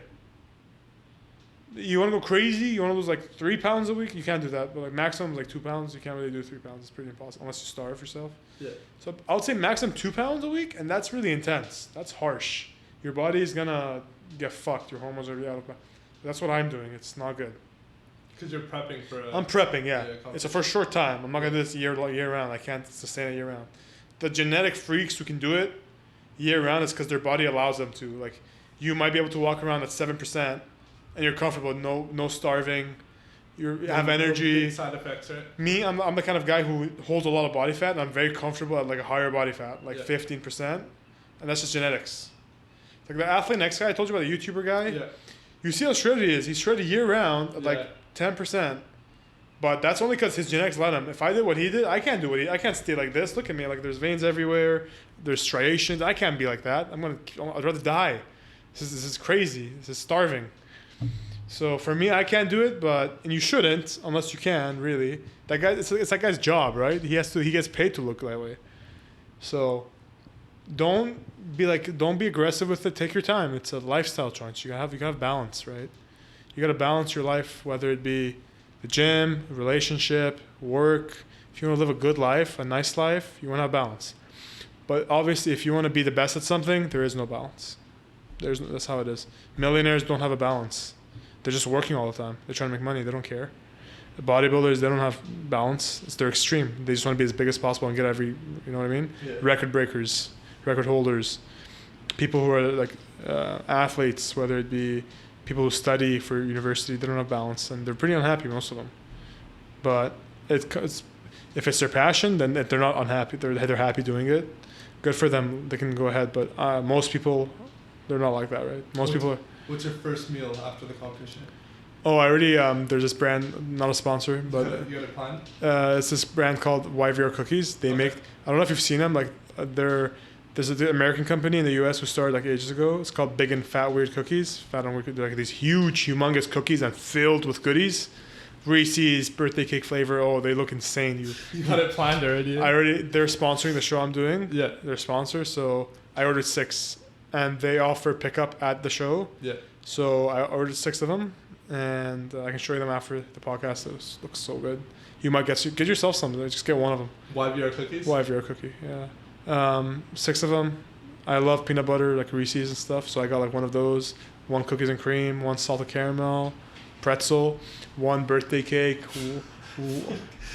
You want to go crazy? You want to lose like 3 pounds a week? You can't do that. But like maximum is like 2 pounds. You can't really do 3 pounds. It's pretty impossible unless you starve yourself. Yeah. So I would say maximum 2 pounds a week, and that's really intense. That's harsh. Your body is gonna get fucked. Your hormones are really out of balance. That's what I'm doing. It's not good. Because you're prepping for. I'm prepping. Yeah. It's for a short time. I'm not gonna do this year round. I can't sustain it year round. The genetic freaks who can do it year round is because their body allows them to. Like, you might be able to walk around at 7%, and you're comfortable. No starving. You have energy. Big side effects, right? Me, I'm the kind of guy who holds a lot of body fat, and I'm very comfortable at like a higher body fat, like 15%, and that's just genetics. Like the athlete next guy I told you about, the YouTuber guy. Yeah. You see how shredded he is. He's shredded year round at like 10%. But that's only because his genetics let him. If I did what he did, I can't do I can't stay like this. Look at me. Like, there's veins everywhere. There's striations. I can't be like that. I'd rather die. This is crazy. This is starving. So for me, I can't do it, and you shouldn't unless you can, really. That guy, it's that guy's job, right? He gets paid to look that way. So don't be aggressive with it. Take your time. It's a lifestyle choice. You gotta have balance, right? You gotta balance your life, whether it be the gym, relationship, work. If you want to live a good life, a nice life, you want to have balance. But obviously, if you want to be the best at something, there is no balance. That's how it is. Millionaires don't have a balance. They're just working all the time. They're trying to make money. They don't care. The bodybuilders, they don't have balance. They're extreme. They just want to be as big as possible and get every, you know what I mean? Yeah. Record breakers, record holders, people who are like athletes, whether it be people who study for university, they don't have balance, and they're pretty unhappy, most of them. But it's if it's their passion, then they're not unhappy. They're happy doing it. Good for them. They can go ahead. But most people, they're not like that, right? Most people are. What's your first meal after the competition? Oh, I already, there's this brand, not a sponsor, but You got it planned? it's this brand called YVR Cookies. They make, I don't know if you've seen them, like there's an American company in the US who started like ages ago. It's called Big and Fat Weird Cookies. Fat and Weird, they're like these huge, humongous cookies and filled with goodies. Reese's, birthday cake flavor. Oh, they look insane. You got it planned already? They're sponsoring the show I'm doing. Yeah. They're sponsor, so I ordered 6. And they offer pickup at the show. Yeah. So I ordered 6 of them. And I can show you them after the podcast. It looks so good. You might get yourself some. Just get one of them. YVR cookies? YVR cookie, yeah. 6 of them. I love peanut butter, like Reese's and stuff. So I got like one of those. 1 cookies and cream. 1 salted caramel, pretzel. 1 birthday cake.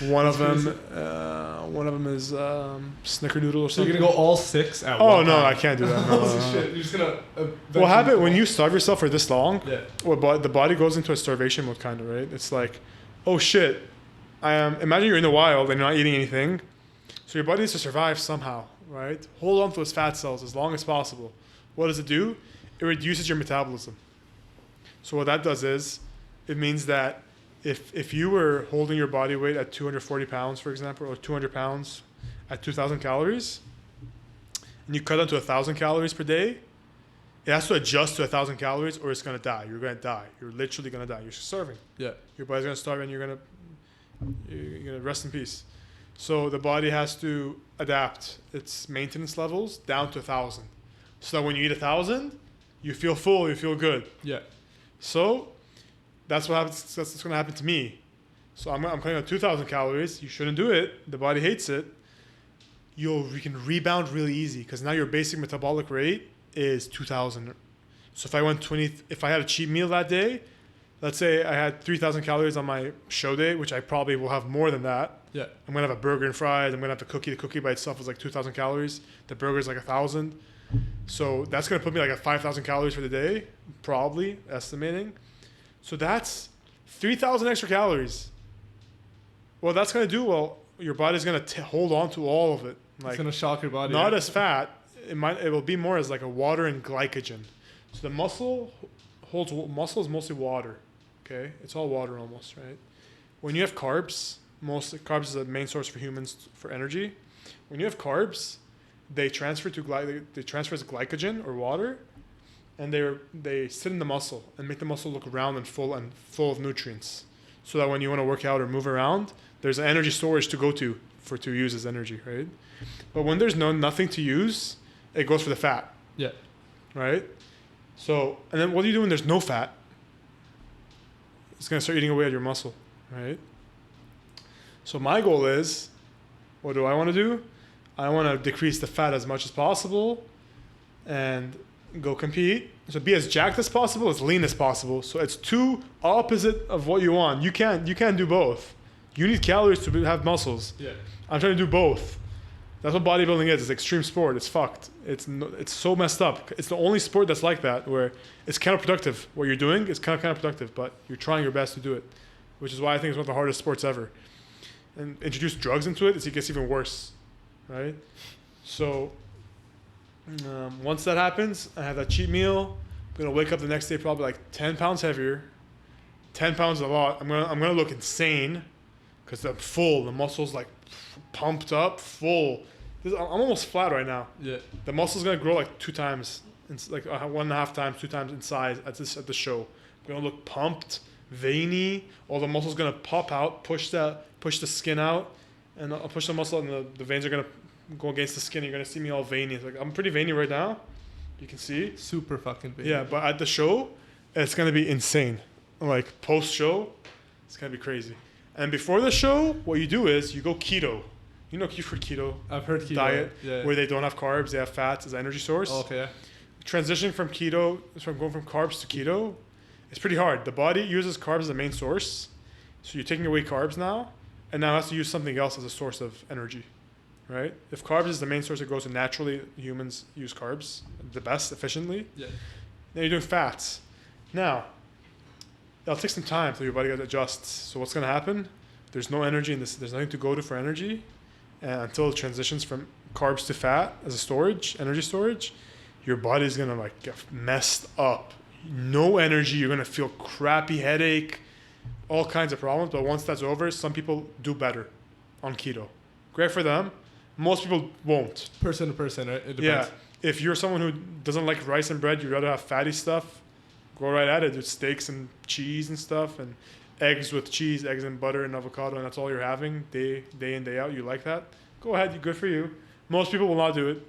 One of them is snickerdoodle or So something. you're gonna go all 6 at Oh one no, time? I can't do that. No, Holy no. shit! You're just gonna. What happens when you starve yourself for this long? Yeah. Well, the body goes into a starvation mode, kind of, right? It's like, oh shit, imagine you're in the wild and you're not eating anything, so your body needs to survive somehow, right? Hold on to those fat cells as long as possible. What does it do? It reduces your metabolism. So what that does is, it means that if you were holding your body weight at 240 pounds, for example, or 200 pounds at 2,000 calories, and you cut down to 1,000 calories per day, it has to adjust to 1,000 calories or it's going to die. You're going to die. You're literally going to die. You're starving. Yeah. Your body's going to starve and you're going to rest in peace. So the body has to adapt its maintenance levels down to 1,000. So that when you eat 1,000, you feel full, you feel good. Yeah. So that's what happens. That's what's going to happen to me. So I'm cutting out 2,000 calories. You shouldn't do it. The body hates it. You can rebound really easy because now your basic metabolic rate is 2,000. So if I had a cheat meal that day, let's say I had 3,000 calories on my show day, which I probably will have more than that. Yeah. I'm going to have a burger and fries. I'm going to have the cookie. The cookie by itself is like 2,000 calories. The burger is like 1,000. So that's going to put me like at 5,000 calories for the day, probably, estimating. So that's 3,000 extra calories. Well, that's going to do, your body's going to hold on to all of it. Like, It's gonna shock your body. not as fat. It will be more as like a water and glycogen. So the muscle is mostly water. Okay, it's all water almost, right? When you have carbs, carbs is the main source for humans for energy. When you have carbs, they transfer as glycogen or water, and they sit in the muscle and make the muscle look round and full of nutrients. So that when you want to work out or move around, there's energy storage to go to use as energy, right? But when there's nothing to use, it goes for the fat. Yeah. Right? So, and then what do you do when there's no fat? It's going to start eating away at your muscle, right? So my goal is, what do I want to do? I want to decrease the fat as much as possible and go compete. So be as jacked as possible, as lean as possible. So it's two opposite of what you want. You can't do both. You need calories to have muscles. Yeah. I'm trying to do both. That's what bodybuilding is. It's extreme sport. It's fucked. It's so messed up. It's the only sport that's like that, where it's counterproductive. What you're doing is kind of counterproductive, but you're trying your best to do it, which is why I think it's one of the hardest sports ever. And introduce drugs into it, it gets even worse, right? So once that happens, I have that cheat meal. I'm gonna wake up the next day probably like 10 pounds heavier. 10 pounds is a lot. I'm gonna look insane because I'm full. The muscles like pumped up, full. I'm almost flat right now. Yeah. The muscle's gonna grow like 2 times, like 1.5 times, 2 times in size at the show. I'm gonna look pumped, veiny. All the muscle's gonna pop out, push the skin out, and I'll push the muscle, and the veins are gonna go against the skin. You're gonna see me all veiny. It's like I'm pretty veiny right now. You can see. Super fucking big. Yeah, but at the show, it's gonna be insane. Like post show, it's gonna be crazy. And before the show, what you do is you go keto. You know, you've heard keto. I've heard keto Diet, yeah. where they don't have carbs, they have fats as an energy source. Oh, okay. Transitioning from keto, going from carbs to keto, It's pretty hard. The body uses carbs as the main source. So you're taking away carbs now, and now it has to use something else as a source of energy, right? If carbs is the main source, it goes to naturally humans use carbs the best, efficiently. Yeah. Then you're doing fats. Now, it'll take some time till your body adjusts. So what's going to happen? There's no energy in this. There's nothing to go to for energy until it transitions from carbs to fat as a storage, energy storage. Your body's going to like get messed up. No energy. You're going to feel crappy headache, all kinds of problems. But once that's over, some people do better on keto. Great for them. Most people won't. Person to person, right? It depends. Yeah. If you're someone who doesn't like rice and bread, you'd rather have fatty stuff, go right at it. There's steaks and cheese and stuff, and eggs with cheese, eggs and butter and avocado, and that's all you're having day in, day out. You like that? Go ahead. Good for you. Most people will not do it.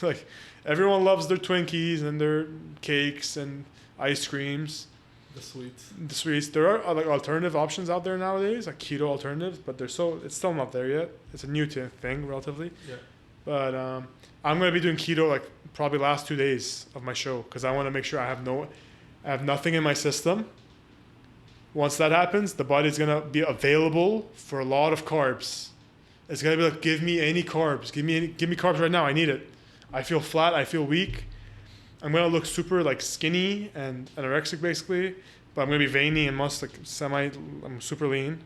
Like, everyone loves their Twinkies and their cakes and ice creams. The sweets. There are like alternative options out there nowadays, like keto alternatives, but it's still not there yet. It's a new thing relatively. Yeah. But I'm gonna be doing keto like probably last 2 days of my show because I want to make sure I have nothing in my system. Once that happens, the body's gonna be available for a lot of carbs. It's gonna be like, give me any carbs, give me carbs right now. I need it. I feel flat. I feel weak. I'm gonna look super like skinny and anorexic basically, but I'm gonna be veiny and I'm super lean.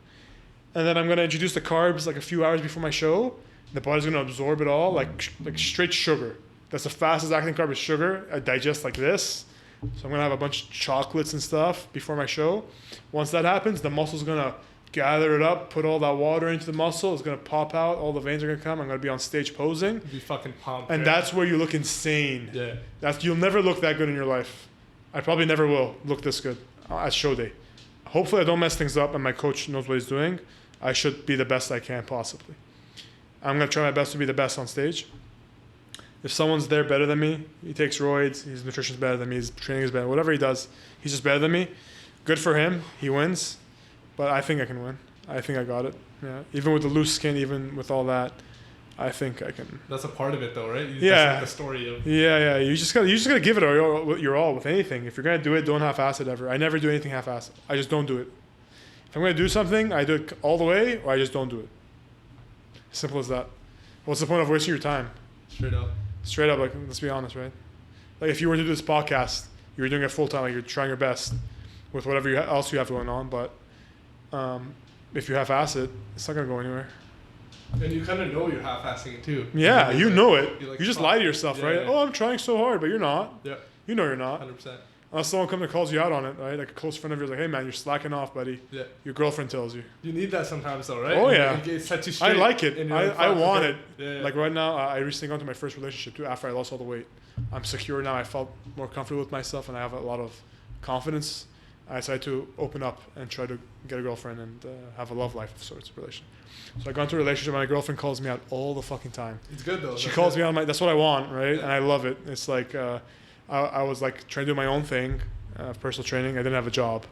And then I'm gonna introduce the carbs like a few hours before my show. The body's gonna absorb it all like straight sugar. That's the fastest acting carb is sugar. I digest like this. So I'm gonna have a bunch of chocolates and stuff before my show. Once that happens, the muscle's gonna gather it up, put all that water into the muscle. It's gonna pop out. All the veins are gonna come. I'm gonna be on stage posing. Be fucking pumped. And that's where you look insane. Yeah. You'll never look that good in your life. I probably never will look this good at show day. Hopefully I don't mess things up and my coach knows what he's doing. I should be the best I can possibly. I'm gonna try my best to be the best on stage. If someone's there better than me, he takes roids, his nutrition's better than me, his training is better, whatever he does, he's just better than me. Good for him. He wins. But I think I can win. I think I got it. Yeah. Even with the loose skin, even with all that, I think I can. That's a part of it, though, right? Yeah. That's like the story of. Yeah. You just gotta give it your all with anything. If you're gonna do it, don't half-ass it ever. I never do anything half-ass. I just don't do it. If I'm gonna do something, I do it all the way, or I just don't do it. Simple as that. What's the point of wasting your time? Straight up, like, let's be honest, right? Like, if you were to do this podcast, you were doing it full time, like you're trying your best with whatever else you have going on, but. If you half-ass it, it's not going to go anywhere. And you kind of know you're half-assing it too. Yeah, you know it. Like, you just lie to yourself, right? Yeah. Oh, I'm trying so hard, but you're not. Yeah. You know you're not. 100%. Unless someone comes and calls you out on it, right? Like a close friend of yours, like, hey man, you're slacking off, buddy. Yeah. Your girlfriend tells you. You need that sometimes though, right? Oh yeah. It sets you straight. I like it. I want it. Yeah. Like right now, I recently got into my first relationship too after I lost all the weight. I'm secure now. I felt more comfortable with myself and I have a lot of confidence. I decided to open up and try to get a girlfriend and have a love life of sorts of relation. So I got into a relationship. My girlfriend calls me out all the fucking time. It's good though. She calls me out. That's what I want, right? Yeah. And I love it. It's like I was like trying to do my own thing, personal training. I didn't have a job.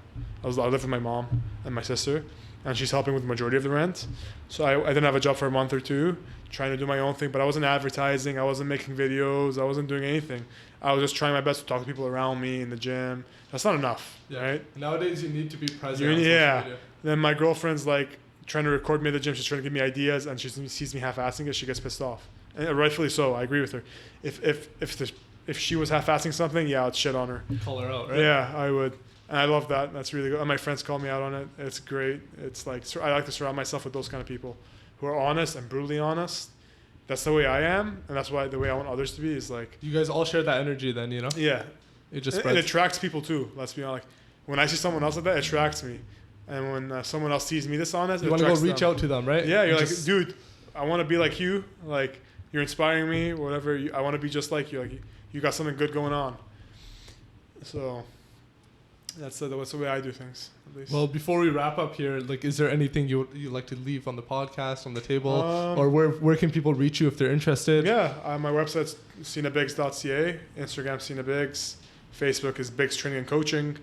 I lived with my mom and my sister, and she's helping with the majority of the rent. So I didn't have a job for a month or two, trying to do my own thing. But I wasn't advertising. I wasn't making videos. I wasn't doing anything. I was just trying my best to talk to people around me in the gym. That's not enough, right? Nowadays, you need to be present on social media. Then my girlfriend's like trying to record me at the gym. She's trying to give me ideas, and she sees me half-assing it. She gets pissed off, and rightfully so. I agree with her. If she was half-assing something, yeah, I'd shit on her. Call her out, right? Yeah, I would. And I love that. That's really good. And my friends call me out on it. It's great. It's like I like to surround myself with those kind of people who are honest and brutally honest. That's the way I am, and that's why the way I want others to be is like. You guys all share that energy, then, you know? Yeah. It just spreads. It attracts people too. Let's be honest. Like, when I see someone else like that, it attracts me. And when someone else sees me this honest, you want to go reach out to them, right? Yeah, you're like, dude, I want to be like you. Like, you're inspiring me. Whatever. I want to be just like you. Like, you got something good going on. So, that's the way I do things. At least. Well, before we wrap up here, like, is there anything you like to leave on the podcast, on the table, or where can people reach you if they're interested? Yeah, my website's sinabigs.ca, Instagram sinabigs, Facebook is Bigs Training and Coaching.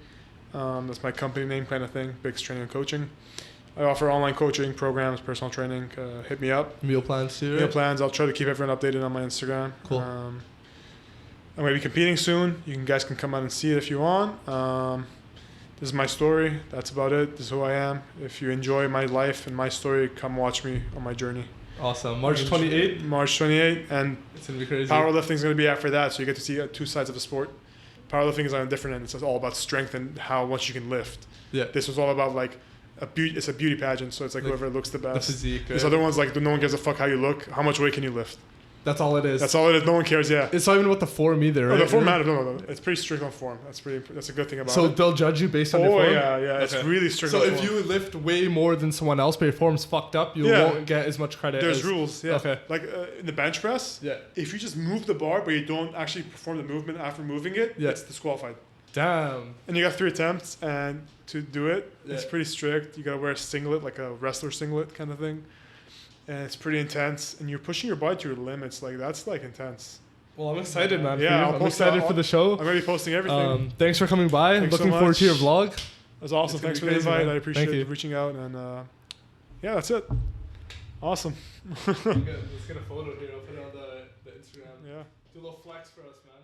That's my company name kind of thing, Bigs Training and Coaching. I offer online coaching programs, personal training. Hit me up. Meal plans too. Meal plans. I'll try to keep everyone updated on my Instagram. Cool. I'm going to be competing soon. You guys can come out and see it if you want. This is my story. That's about it. This is who I am. If you enjoy my life and my story, come watch me on my journey. Awesome. March 28th? March 28th. And it's going to be crazy. Powerlifting is going to be after that. So you get to see two sides of the sport. Powerlifting is on a different end. It's all about strength and how much you can lift. Yeah. This was all about like it's a beauty pageant. So it's like whoever looks the best. The physique. Right? There's other ones like no one gives a fuck how you look. How much weight can you lift? That's all it is. That's all it is. No one cares. Yeah. It's not even about the form either, right? No, the form matters. No. It's pretty strict on form. That's a good thing about it. So they'll judge you based on your form? Oh, yeah. Okay. It's really strict on form. So if you lift way more than someone else, but your form's fucked up, you won't get as much credit. There's rules. Yeah. Okay. Like in the bench press, if you just move the bar, but you don't actually perform the movement after moving it, it's disqualified. Damn. And you got 3 attempts, and to do it, it's pretty strict. You got to wear a singlet, like a wrestler singlet kind of thing. And it's pretty intense, and you're pushing your body to your limits. Like that's like intense. Well, I'm excited, man. Yeah, I'm excited for the show. I'm gonna be posting everything. Thanks for coming by. Thanks looking so forward to your much. vlog. It was awesome. Thanks for the invite. Man. I appreciate you reaching out, and yeah, that's it. Awesome. Let's get a photo here. I'll put it on the Instagram. Yeah. Do a little flex for us, man.